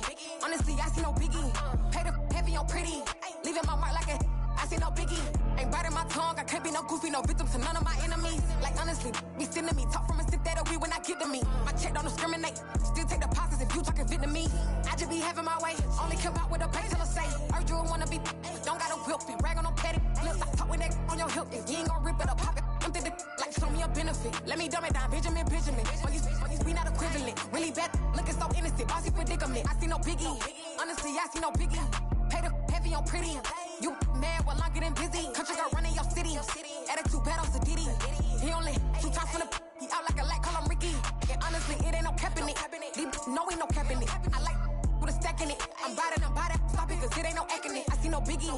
Honestly, I see no biggie. Pay the heavy on pretty. Leaving my mark like a I see no biggie. Ain't biting my tongue, I can't be no goofy, no victim to none of my enemies. Like honestly, be sending me talk from a sit that we when I get to me. My check don't discriminate. Still take deposits if you talking Vietnamese. I just be having my way. Only come out with a pay till I say. Urge you wanna be don't got a whip and rag on no petty. Lips I talk with that on your hip. If you ain't gon' rip it up, pop it. Empty the like show me a benefit. Let me dumb it down, Benjamin. For you, we not equivalent. Really bad, looking so innocent. Bossy predicament. I see no biggie. Honestly, I see no biggie. Pay the heavy on pretty. You mad while I'm getting busy. Country girl running your city. Attitude bad on Sadiddy. He only 2 times from the he out like no, ain't no cap in it. I like with a stack in it. I'm bad, stop it, cause it ain't no acting it. I see no biggie.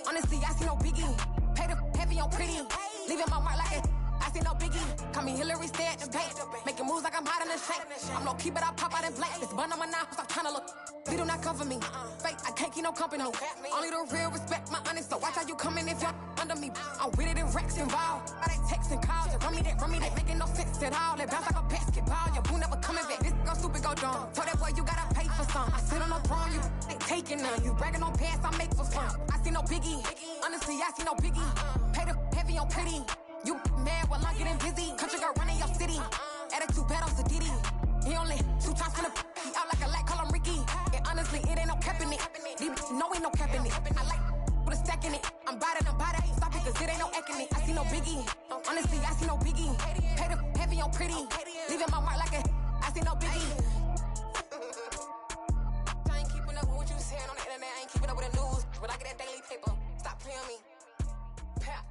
Honestly, I see no biggie. Pay the heavy on pretty. Leaving my mark like I see no biggie. Call me Hillary, stay at the bank. Making moves like I'm hot in the shank. I'm low key, but I pop out in blank. This bun on my knife, stop trying to look. They do not cover me. Fake, I can't keep no company. Only the real respect my honest. So watch how you coming if you're under me. I'm with it in Rex involved. I they text and calls. You run me that. Making no sense at all. They bounce like a basketball. Your boo never coming back. This go stupid, go dumb. Told that boy you gotta pay for some. I sit on the throne, you ain't taking none. You bragging on pants, I make for fun. I see no biggie. Honestly, I see no biggie. Pay the heavy on pretty. You mad while I'm getting busy. Country girl running your city. Attitude bad on Sadidi. He only 2 times finna he out like a light, call him Ricky. And honestly, it ain't no cap in it. No, ain't no cap in it. I like with a stack in it. I'm bad, stop it, cause it ain't no acting it. I see no biggie. Honestly, I see no biggie. Pay the heavy on pretty. Leaving my mark like I see no biggie. I ain't keeping up with what you saying on the internet. I ain't keeping up with the news. But I get that daily paper. Stop playing me. Pap.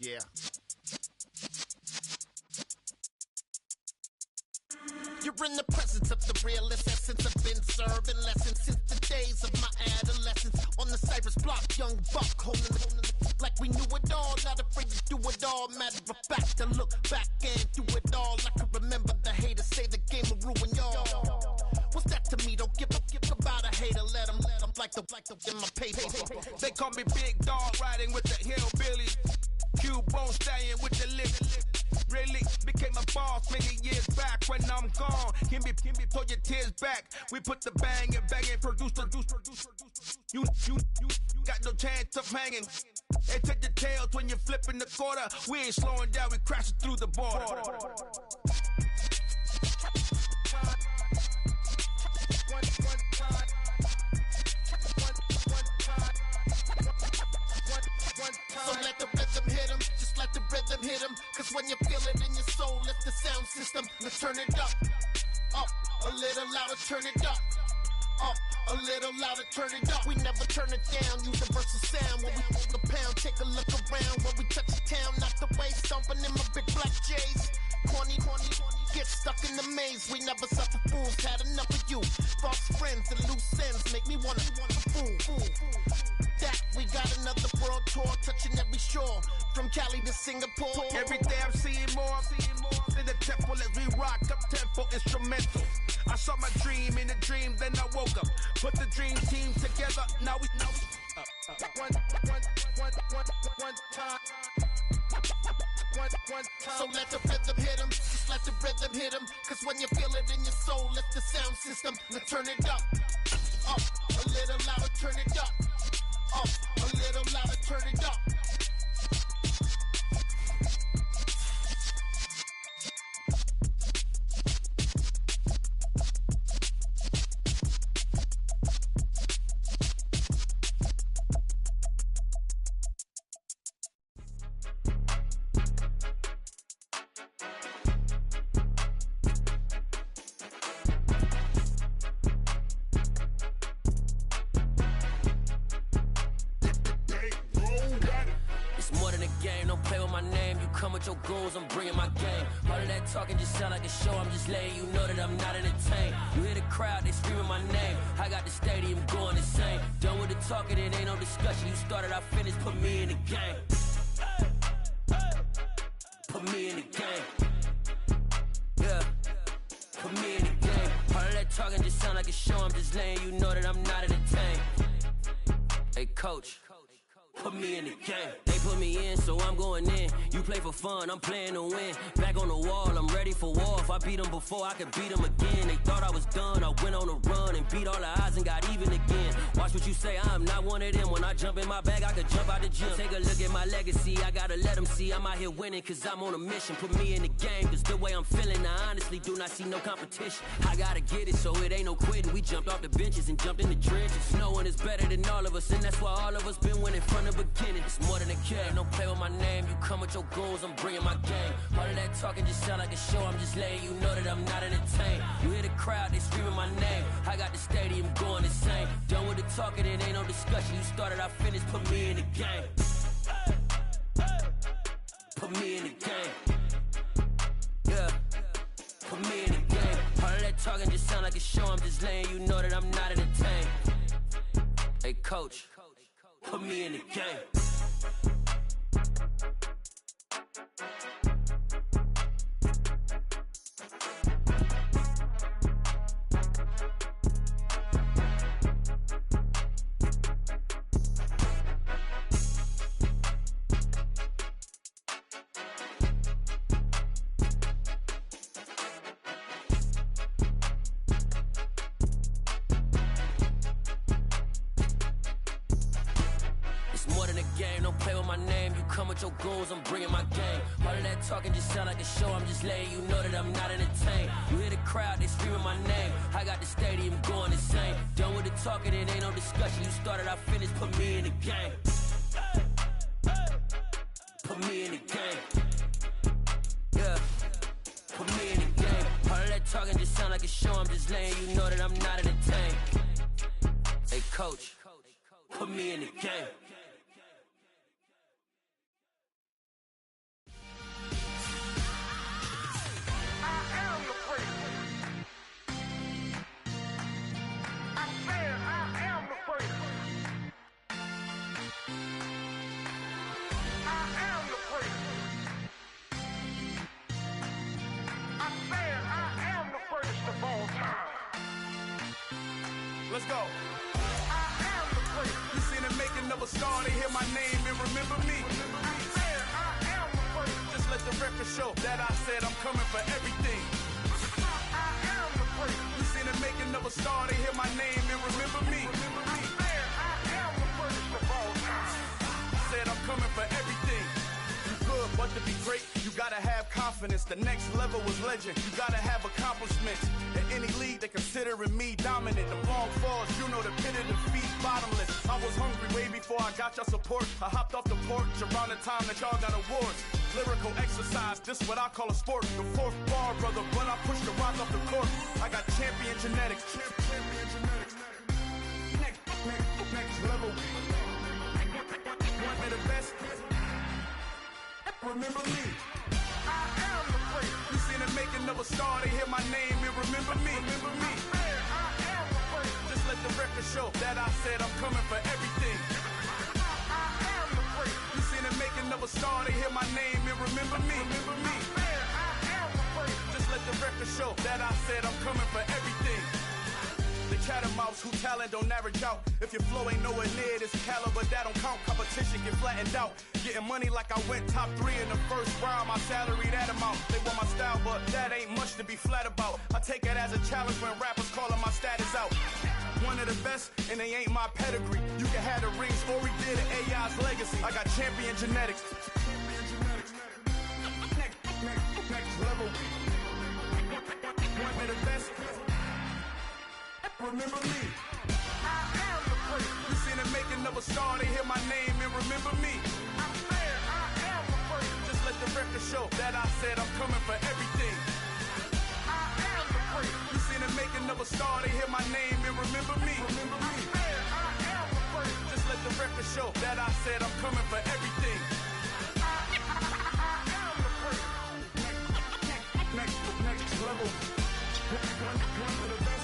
Yeah. You're in the presence of the realest essence. I've been serving lessons since the days of my adolescence. On the Cypress block, young buck holding it like we knew it all. Not afraid to do it all. Matter of fact, to look back and do it all. I can remember the haters say the game will ruin y'all. What's that to me? Don't give about a hater. Let them like the in my paper. They call me Big Dog, riding with the hillbillies. Cubone staying with the lift. Really became a boss many years back. When I'm gone, can be pull your tears back. We put the bang and produce. You got no chance of hanging. They take the tails when you're flipping the quarter. We ain't slowing down, we crashing through the border. So let the rhythm hit him, just let the rhythm hit him. Cause when you feel it in your soul, lift the sound system. Let's turn it up, a little louder, turn it up, a little louder, turn it up. We never turn it down, universal sound. When we move the pound, take a look around. When we touch the town, knock the way, stomping in my big black J's. Corny, get stuck in the maze. We never suffer fools, had enough of you. False friends and loose ends make me wanna fool. That we got another world tour, touching every shore, from Cali to Singapore. Every day I'm seeing more in the temple as we rock up tempo instrumental. I saw my dream in a dream, then I woke up. Put the dream team together, now we one time. So let the rhythm hit him, just let the rhythm hit him. Cause when you feel it in your soul, lift the sound system. Let's turn it up, a little louder, turn it up, a little louder, turn it up. Your goals, I'm bringing my game. All of that talking just sound like a show. I'm just letting you know that I'm not entertained. You hear the crowd, they screaming my name. I got the stadium going insane. Done with the talking, it ain't no discussion. You started, I finished, put me in the game. Put me in the game. Yeah, put me in the game. All of that talking just sound like a show. I'm just letting you know that I'm not entertained. Hey, coach. Put me in the game. They put me in, so I'm going in. You play for fun, I'm playing to win. Back on the wall, I'm ready for war. If I beat them before, I could beat them again. They thought I was done, I went on a run and beat all the odds and got even again. Watch what you say, I'm not one of them. When I jump in my bag, I could jump out the gym. Take a look at my legacy, I gotta let them see I'm out here winning, cause I'm on a mission. Put me in the game, cause the way I'm feeling, I honestly do not see no competition. I gotta get it, so it ain't no quitting. We jumped off the benches and jumped in the trenches. No one is better than all of us, and that's why all of us been winning from the beginning. It's more than a game, don't play with my name. You come with your goals, I'm bringing my game. All of that talking just sound like a show. I'm just letting you know that I'm not entertained. You hear the crowd, they screaming my name. I got the stadium going insane. Done with the talking, it ain't no discussion. You started, I finished, put me in the game. put me in the game. Yeah, put me in the game. All of that talking just sound like a show, I'm just letting you know that I'm not entertained. Hey coach, put me in the game. Your goons, I'm bringing my game. All of that talking just sound like a show, I'm just letting you know that I'm not entertained. You hear the crowd, they screaming my name. I got the stadium going insane. Done with the talking, it ain't no discussion. You started, I finished, put me in the game. Put me in the game. Yeah, put me in the game. All of that talking just sound like a show, I'm just letting you know that I'm not entertained. Hey coach, put me in the game. Let's go. You seen the making of a star, they hear my name and remember me. Just let the record show that I said I'm coming for everything. You seen the making of a star, they hear my name and remember me. Said I'm coming for everything. Good, but to be great, you gotta have confidence. The next level was legend. You gotta have accomplishments. In any league, they considering me dominant. The long falls, you know the pit of defeat, bottomless. I was hungry way before I got your support. I hopped off the porch around the time that y'all got awards. Lyrical exercise, this what I call a sport. The fourth bar, brother, when I push the rock off the court. I got champion genetics. Next level. One of the best. Remember me. I am the place. You seen the making of a star, they hear my name and remember me. Remember me. I am the place. Just let the record show that I said I'm coming for everything. I am the place. You seen the making of a star, they hear my name and remember me. Remember me. I am the place. Just let the record show that I said I'm coming for everything. The catamounts who talent don't average out. If your flow ain't nowhere near this caliber, that don't count. Competition get flattened out. Getting money like I went top 3 in the first round. My salary that amount. They want my style, but that ain't much to be flat about. I take it as a challenge when rappers calling my status out. One of the best, and they ain't my pedigree. You can have the rings, or we did it, AI's legacy. I got champion genetics. Next level. One of the best. Remember me. I am the place. You seen the making of a star, they hear my name and remember me. I am the place. Just let the record show that I said I'm coming for everything. I am the place. You seen the making of a star, they hear my name and remember me. Remember me. I am the place. Just let the record show that I said I'm coming for everything. I am the place. Next level. One of the best.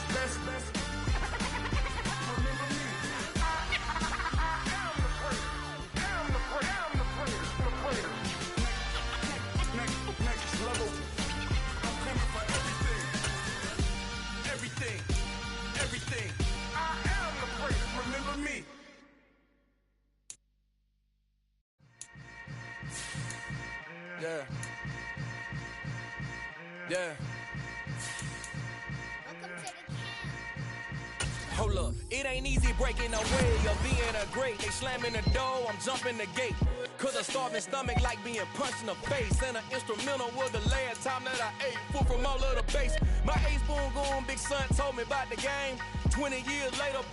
Everything. I am the place. Remember me. Yeah. Hold up, it ain't easy breaking away of being a great. They slamming the door, I'm jumping the gate. Cause a starving stomach like being punched in the face. And an instrumental was the last time that I ate food from all of the bass. My A-Spoon Goon big son told me about the game. 20 years later,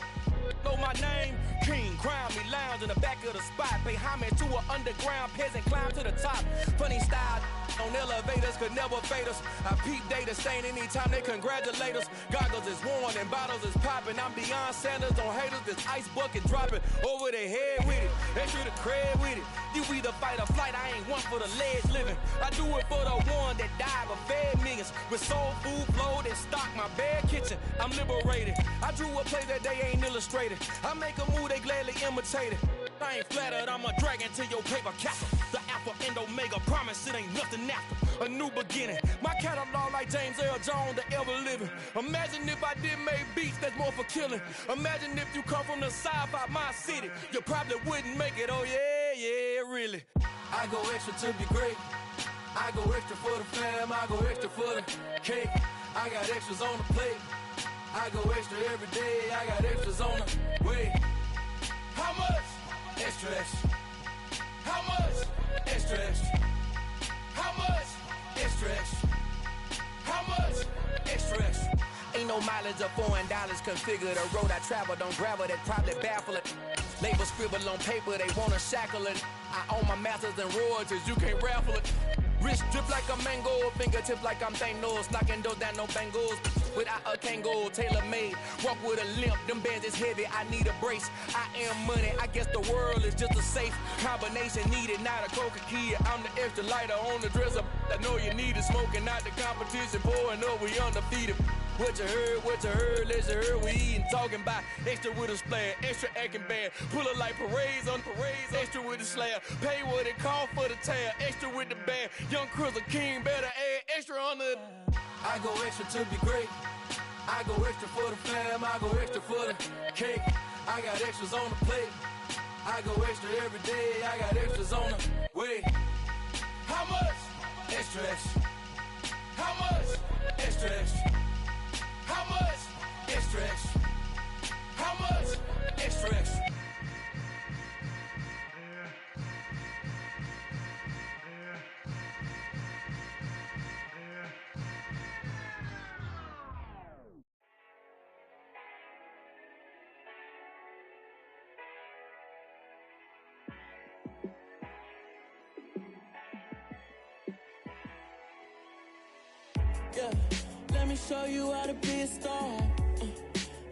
know my name. King, crown me, lounge in the back of the spot. Pay homage to an underground peasant, climb to the top. Funny style on elevators could never fade us. I peep data stain anytime they congratulate us. Goggles is worn and bottles is popping. I'm beyond Sanders on haters, this ice bucket dropping over their head with it. extra the cred with it. You either fight or flight, I ain't one for the ledge living. I do it for the one that died but fed millions. With soul food flow that stock my bare kitchen. I'm liberated. I drew a play that they ain't illustrated. I make a move, they gladly imitate it. I ain't flattered, I'm a dragon to your paper capper. The alpha and omega, promise it ain't nothing after. A new beginning. My catalog like James Earl Jones, the ever living. Imagine if I did make beats that's more for killing. Imagine if you come from the side by my city. You probably wouldn't make it, oh yeah, really. I go extra to be great. I go extra for the fam, I go extra for the cake. I got extras on the plate. I go extra every day, I got extras on the way. How much? Extra, extra. How much? Extra, extra. How much? Extra, extra. How much? Extra, extra. Ain't no mileage of $4 configure the road I travel. Don't gravel that probably baffle it. Label scribble on paper, they wanna shackle it. I own my masters and royalties, you can't raffle it. Wrist drip like a mango, fingertips like I'm Thanos, knocking those down no bangles. Without a Kango, tailor-made, walk with a limp, them bands is heavy, I need a brace. I am money, I guess the world is just a safe combination needed, not a coca key. I'm the extra lighter on the dresser, I know you need it, smoking out the competition, pouring up, we undefeated. What you heard, let's heard, we eatin', talking about extra with a splash, extra acting bad, pull it like parades on parades, extra with the slab, pay what it cost for the tab, extra with the band, young Chris a king, better add extra on the. I go extra to be great, I go extra for the fam, I go extra for the cake, I got extras on the plate, I go extra every day, I got extras on the way. How much? Extra, extra. How much? Extra, extra. How much? Extra, extra. How much? Extra, extra. Yeah. Let me show you how to be a star.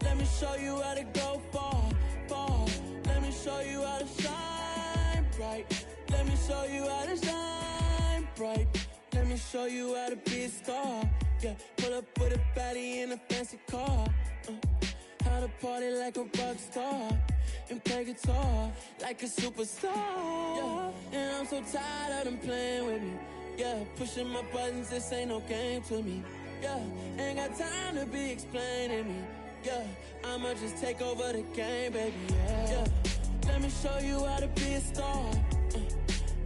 Let me show you how to go far, far. Let me show you how to shine bright. Let me show you how to shine bright. Let me show you how to be a star. Yeah, pull up with a baddie in a fancy car. How to party like a rock star and play guitar like a superstar. Yeah, and I'm so tired of them playing with me. Yeah, pushing my buttons, this ain't no game to me. Yeah, ain't got time to be explaining me. Yeah, I'ma just take over the game, baby. Yeah, let me show you how to be a star.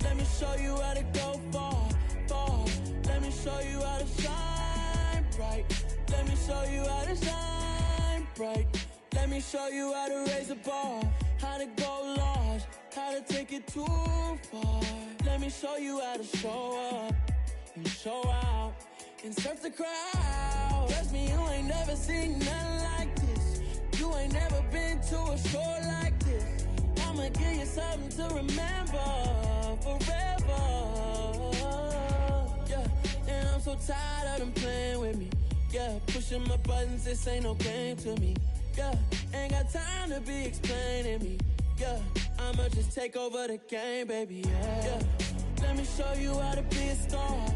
Let me show you how to go far, far. Let me show you how to shine bright. Let me show you how to shine bright. Let me show you how to raise the bar, how to go large, how to take it too far. Let me show you how to show up and show out and surf the crowd. Trust me, you ain't never seen nothing like this. You ain't never been to a show like this. I'ma give you something to remember forever. Yeah, and I'm so tired of them playing with me. Yeah, pushing my buttons, this ain't no game to me. Yeah, ain't got time to be explaining me. Yeah, I'ma just take over the game, baby. Yeah, let me show you how to be a star.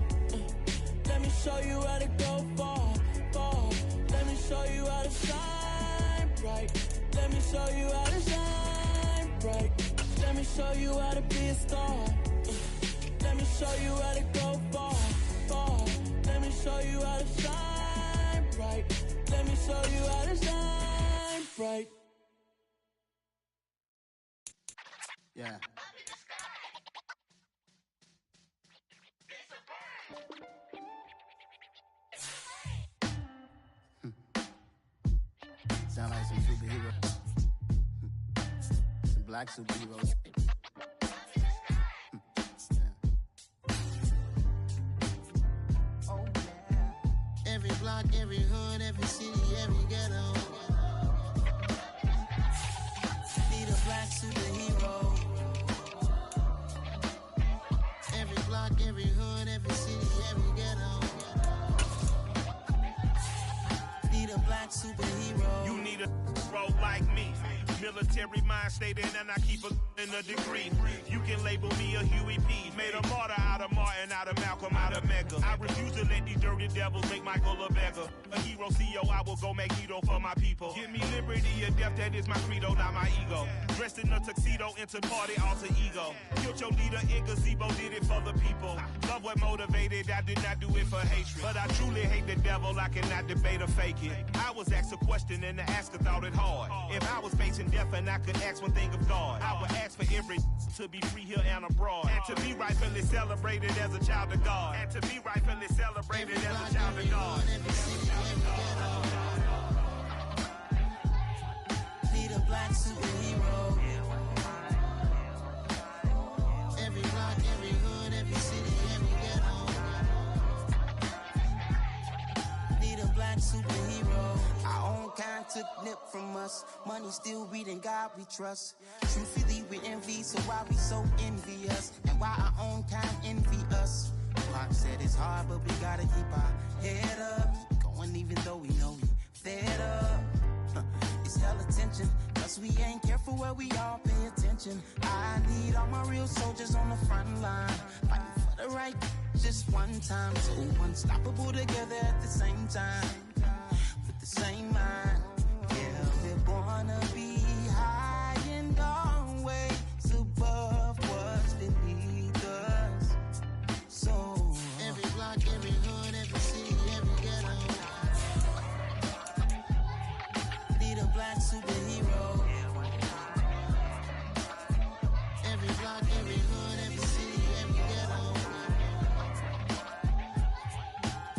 Let me show you how to go far, far. Let me show you how to shine bright. Let me show you how to shine bright. Let me show you how to be a star. Let me show you how to go far, far. Let me show you how to shine bright. Let me show you how to shine bright. Yeah. Sound like some superheroes. Some black superheroes. Oh, yeah. Every block, every hood, every city, every ghetto. Need a black superhero. Every block, every hood, every city, every ghetto. Need a black superhero. You need a bro like me. Military mind state and I keep in a degree. You can label me a Huey P. Made a martyr out of Martin, out of Malcolm, out of Mecca. I refuse to let these dirty devils make Michael a beggar. A hero CEO, I will go Magneto for my people. Give me liberty or death, that is my credo, not my ego. Dressed in a tuxedo, into party, alter ego. Killed your leader in gazebo, did it for the people. Love what motivated, I did not do it for hatred. But I truly hate the devil, I cannot debate or fake it. I was asked a question and the asker thought it hard. If I was facing death and I could ask one thing of God, I would ask for every to be free here and abroad. And to be rightfully celebrated as a child of God. And to be rightfully celebrated as a child of God. Need a black superhero. Every block, every hood, every city, every ghetto. Need a black superhero. Our own kind took nip from us. Money still reading, God we trust. Truthfully we envy, so why we so envious? And why our own kind envy us? Mark said it's hard, but we gotta keep our head up. Going even though we know we fed up. It's hell attention, cause we ain't careful where we all pay attention. I need all my real soldiers on the front line, fighting for the right just one time. So unstoppable together at the same time, with the same mind. Yeah, we're born to be high and always above what's beneath us. So every block, every hood, every city, every ghetto. Need a black superhero. Every block, every hood, every city, every ghetto.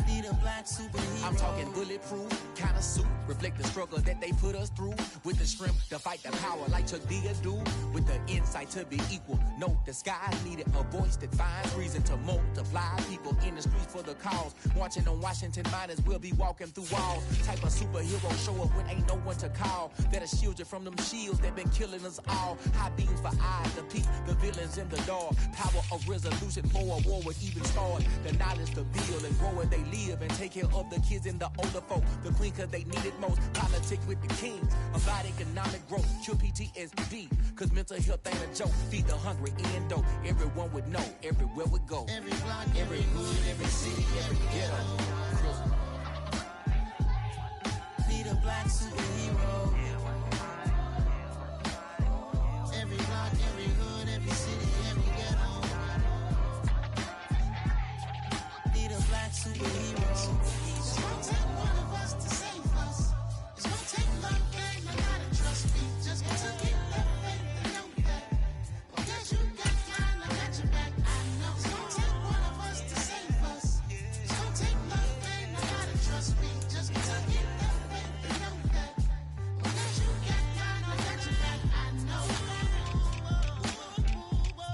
Need a black superhero. I'm talking bulletproof kind of suit, reflect the struggle that they put us through. With the strength to fight the power like Chuck D do. With the insight to be equal. No disguise needed, a voice that finds reason to multiply. People in the streets for the cause. Marching on Washington, might as well be walking through walls. Type of superhero show up when ain't no one to call. That'll shield you from them shields that been killing us all. High beams for eyes to peek the villains in the dark. Power of resolution for a war would even start. The knowledge to build and grow where they live and take care of the kids and the older folk. The queen cause they need it most. Politic with the kings. About economic growth. Cure PTSD. Cause mental health ain't a joke. Feed the hungry and dope. Everyone would know. Everywhere we go. Every block, every hood, every city, every ghetto. Need a black superhero. Every block, every hood, every city, every ghetto. Need a black superhero. It's gonna take one of us to save us. It's gonna take love and a lot of trust me. Just to get love faith and know that. Because you got mine, I got your back. I know. It's gonna take one of us to save us. It's gonna take love and a lot of trust me. Just to get love faith and know that. Because you got mine, I got your back. I know.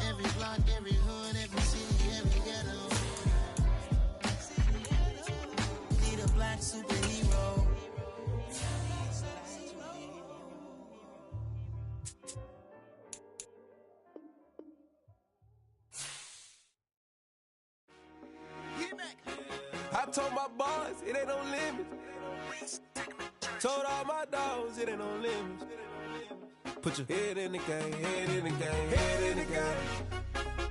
Every block, every hood, every city, every ghetto. Need a black superhero. I told my boys it ain't no limits. Told all my dogs it ain't no limits. Put your head in the game, head in the game, head in the game.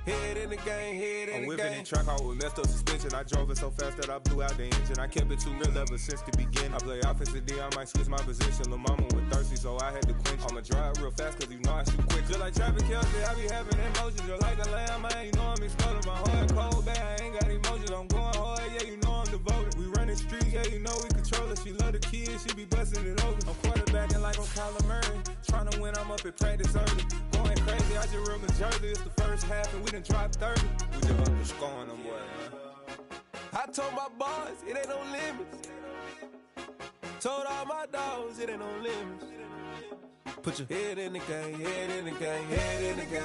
Head in the game, head in the game. I'm whipping in track out with messed up suspension. I drove it so fast that I blew out the engine. I kept it too real ever since the beginning. I play offensive D, I might switch my position. Lil' mama was thirsty, so I had to quench. I'ma drive real fast, cause you know I shoot quick. Just like Travis Kelce, I be having emotions. Just like a lamb, man, you know I'm exploding. My heart cold, bad, I ain't got emotions. I'm going hard, yeah, you know I'm devoted. We running streets, yeah, you know we control it. She love the kids, she be busting it over. I'm quarterbacking like I'm Kyler Murray. Trying to win, I'm up at practice early. Going crazy, I just real the jersey. It's the first half and we done dropped 30. We just up to scoring them, boy, man. I told my boys it ain't no limits. Told all my dogs it ain't no limits. Put your head in the game, head in the game, head in the game.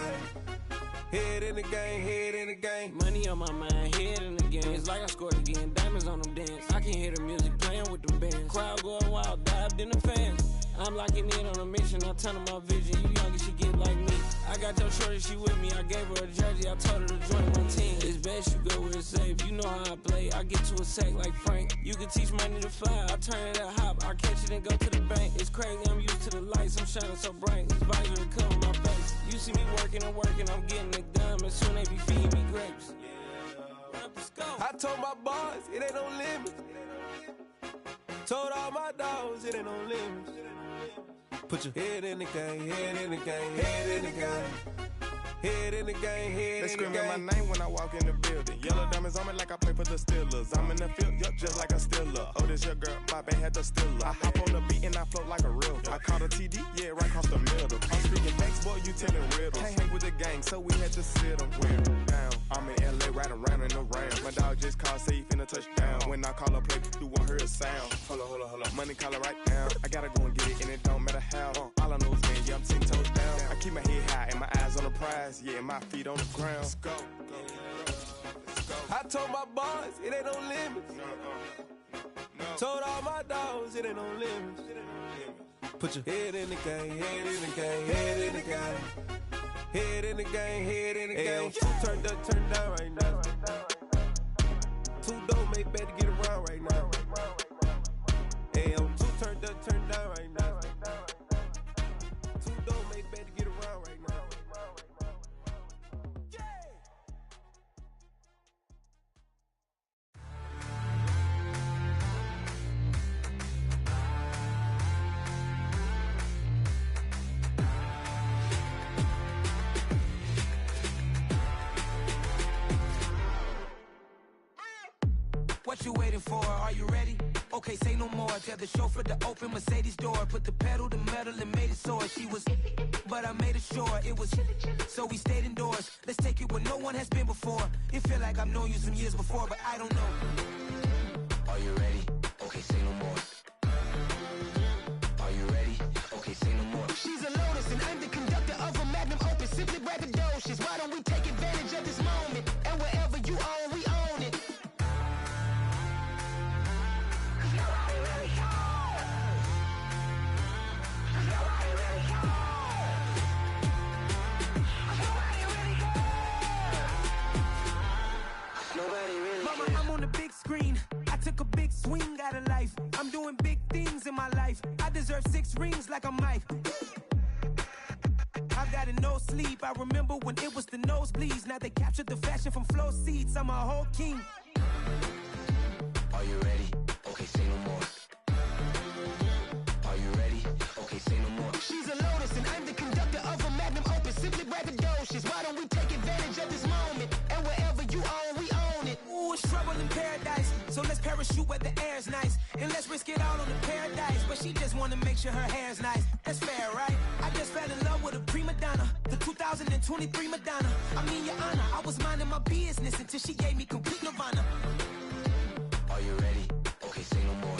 Head in the game, head in the game. Money on my mind, head in the game. It's like I scored again, diamonds on them dance. I can hear the music playing with them bands. Crowd going wild, dived in the fans. I'm locking in on a mission, I'm turning my vision. You young and she get like me. I got your shorty, she with me. I gave her a jersey, I told her to join my team. It's best you go where it's safe. You know how I play. I get to a sack like Frank. You can teach money to fly. I turn it at hop. I catch it and go to the bank. It's crazy, I'm used to the lights. I'm shining so bright. This visor cover my face. You see me working and working. I'm getting it done. And soon they be feeding me grapes. I told my boys it ain't no limits. Told all my dogs it ain't no limits. Put your head in the game, head in the game, head in the game. Head in the game, head in the game. They screaming my name when I walk in the building. Yellow diamonds on me like I play for the Steelers. I'm in the field, yup, just like a Steeler. Oh, this your girl, my bad had the Steeler. I hop on the beat and I float like a river. I caught a TD, yeah, right across the middle. I'm speaking thanks, boy, you telling riddles. Can't hang with the gang, so we had to sit them down. I'm in LA, riding around in the Rams. My dog just called, say he finna touchdown. When I call a play, you won't hear a sound. Hold on, money call it right now. I gotta go and get it, and it don't matter how. All I know is, man, yeah, I'm 10 toes down. I keep my head high and my eyes on the prize. Yeah, my feet on the ground. Let's go. I told my boys it ain't no limits. Told all my dogs it ain't no limits. Put your head in the game, head in the game, head in the game. Head in the game, head in the game. Turned up, turned down right now. Two dope make better get around right now. Hey, I'm two turned up, turned down right now. Two dope make better get around right now. What you waiting for? Are you ready? Okay, say no more. Tell the chauffeur to open Mercedes door. Put the pedal to metal and made it soar. She was, but I made it sure it was. So we stayed indoors. Let's take it where no one has been before. It feel like I've known you some years before, but I don't know. Are you ready? Okay, say no more. Are you ready? Okay, say no more. She's a Lotus and I'm the conductor of a magnum opus. Simply braggadocious. Why don't we take advantage of this moment? And wherever you own, we own it. Mama, I'm on the big screen. I took a big swing out of life. I'm doing big things in my life. I deserve 6 rings like I'm Mike. I've got no sleep. I remember when it was the nosebleeds. Now they captured the fashion from flow seats. I'm a whole king. Are you ready? Okay, say no more. Are you ready? Okay, say no more. She's a Lotus and I'm the conductor of a magnum opus. Simply braggadocious. Why don't we take advantage of this moment? And wherever you own, we own it. Ooh, it's trouble in paradise. So let's parachute where the air's nice. And let's risk it all on the paradise. But she just wanna make sure her hair's nice. That's fair, right? I just fell in love with a prima donna. The 2023 Madonna. I mean, your honor, I was minding my business until she gave me complete nirvana. Are you ready? Okay, say no more.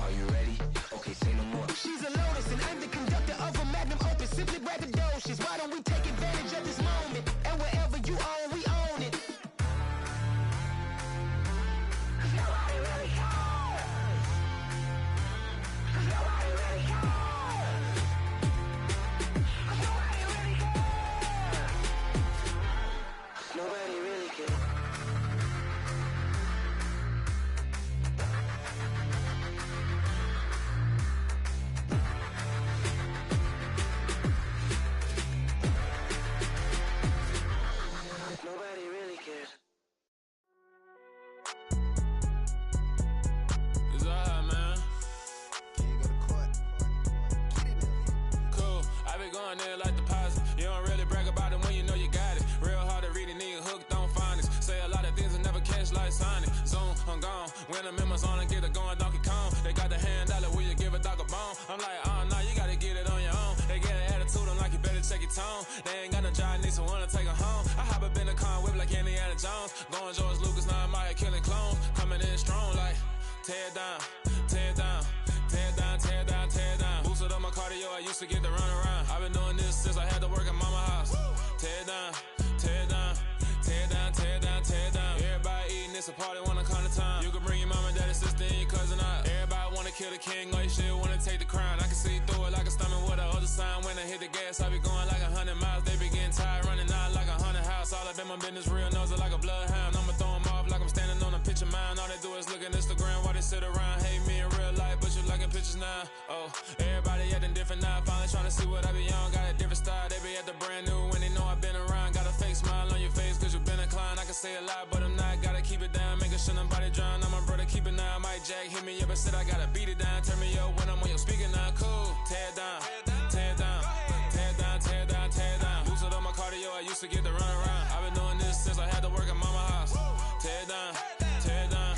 Are you ready? Okay, say no more. She's a Lotus and I'm the conductor of a magnum opus. Simply braggadocious. Why don't we take advantage of this moment? And wherever you own, we own it. Nobody really cares. Nobody really cares. Nobody really cares. Nobody really cares. Nobody really cares. It's alright, man. Cool. I been going there like deposit. You don't really brag about it when you know you got it. Real hard to read a nigga hooked on finance. Say a lot of things and never catch like Sonic. Zoom, I'm gone. When I'm in my zone and get it going Donkey Kong. They got the hand dollar, will you give a dog a bone? I'm like, oh no, you gotta get it on your own. They get an attitude, I'm like, you better check your tone. They ain't got no job, need someone to take her home. I hop up in the car, whip like Indiana Jones. Going George Lucas, now I'm out here killing clones. Coming in strong like, tear down, tear down, tear down, tear down, tear down. Boosted up my cardio, I used to get to run around. I've been doing this since I had to work at mama house. Tear down, tear down, tear down, tear down, tear down. Everybody eating, it's a party, wanna come to time. You can bring your mama, daddy, sister, and your cousin out. Everybody wanna kill the king, or you shit wanna my business real, knows it like a bloodhound. I'ma throw them off like I'm standing on a picture mine. All they do is look at Instagram while they sit around. Hate me in real life, but you liking pictures now. Oh, everybody acting different now. Finally trying to see what I be on. Got a different style, they be at the brand new when they know I've been around. Got a fake smile on your face cause you been inclined. I can say a lot, but I'm not. Gotta keep it down, making sure nobody drown. I'm my brother, keep it now. Mike Jack hit me up and said I gotta beat it down. Turn me up when I'm on your speaker now. Cool, tear it down, tear it down, tear it down, tear it down, tear it down. Lose it on my cardio, I used to get to run around. I've been doing this since I had to work at mama house. Tear it down, tear it down,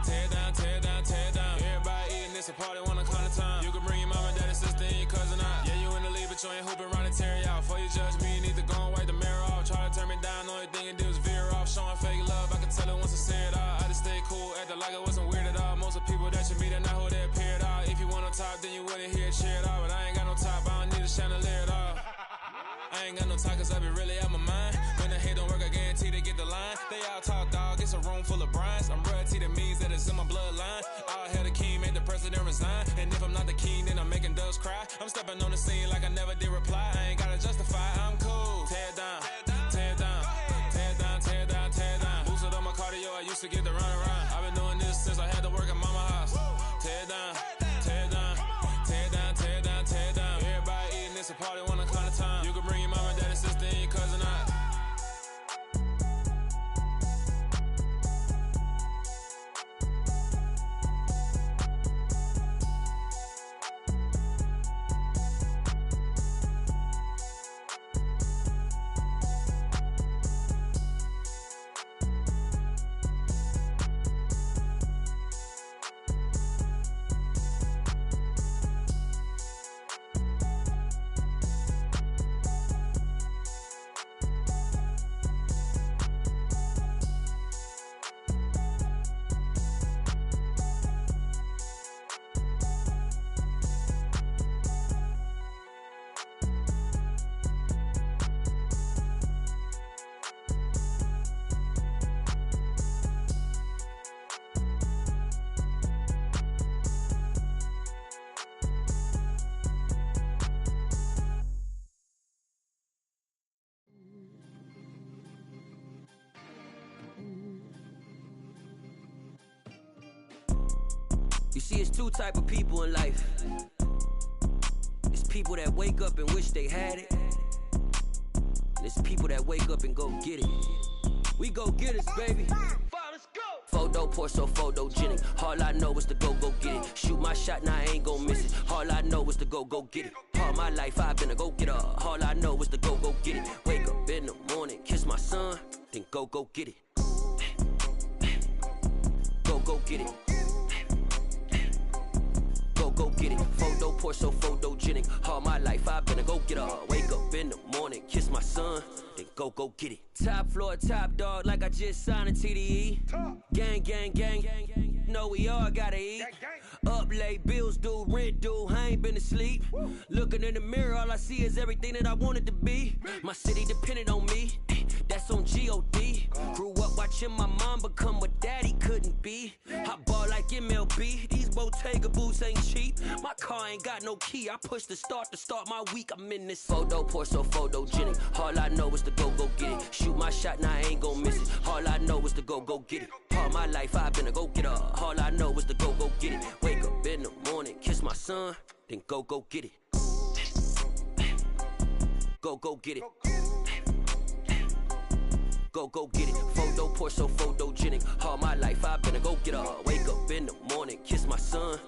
tear it down, tear it down, tear it down. Everybody eating this a party, one o'clock of time. You can bring your mama, daddy, sister, and your cousin out. Yeah, you in the lead, but you ain't hooping around and tear it out. Before you judge me, you need to go and wipe the mirror off. Try to turn me down, only thing it did was veer off. Showing fake love, I can tell it once I say it all. I just stay cool, acting like it wasn't weird at all. Most of the people that you meet are not who they appear at all. If you want on top, then you wouldn't hear it cheer it all. But I ain't got no top, I don't need a chandelier at all. I ain't got no talk cause I be really out my mind. When the hate don't work, I guarantee they get the line. They all talk dog, it's a room full of brinds. I'm royalty, that means that it's in my bloodline. All hell the king, made the president resign. And if I'm not the king, then I'm making doves cry. I'm stepping on the scene like I never did reply. I ain't gotta justify, I'm cool. Tear it down, tear it down, tear it down, tear it down, tear it down. Boost it on my cardio, I used to get to run around. I've been doing this since I had to work at mama house. Tear it down, tear it down, tear it down, tear it down, tear it down. Everybody eating this a party, one o'clock of time. You can bring your mama, daddy, sister, and your cousin out. You see, it's two type of people in life. It's people that wake up and wish they had it. And it's people that wake up and go get it. We go get it, baby. Photo pour so photogenic. All I know is to go get it. Shoot my shot, now I ain't gon' miss it. All I know is to go get it. All my life I've been a go-getter. All I know is to go get it. Wake up in the morning, kiss my son, then go get it. Go get it. Go get it. Photo pour so photogenic. All my life I've been a go-getter. Wake up in the morning, kiss my son, then go get it. Top floor, top dog, like I just signed a TDE. Gang, gang, gang. Know we all gotta eat. Up late, bills due, rent due, I ain't been asleep. Looking in the mirror, all I see is everything that I wanted to be. My city depended on me, that's on G.O.D. Grew up watching my mom become what daddy couldn't be. I ball like MLB, these Bottega boots ain't cheap. My car ain't got no key, I push the start to start my week. I'm in this photo pour so photogenic. All I know is to go get it. Shoot my shot, now I ain't gon' miss it. All I know is to go get it. All my life I've been a go-getter. All I know is to go get it. Wake up in the morning, kiss my son, then go get it. Go get it. Go get it. Photo pour so photogenic. All my life I've been a go-getter. Wake up in the morning, kiss my son,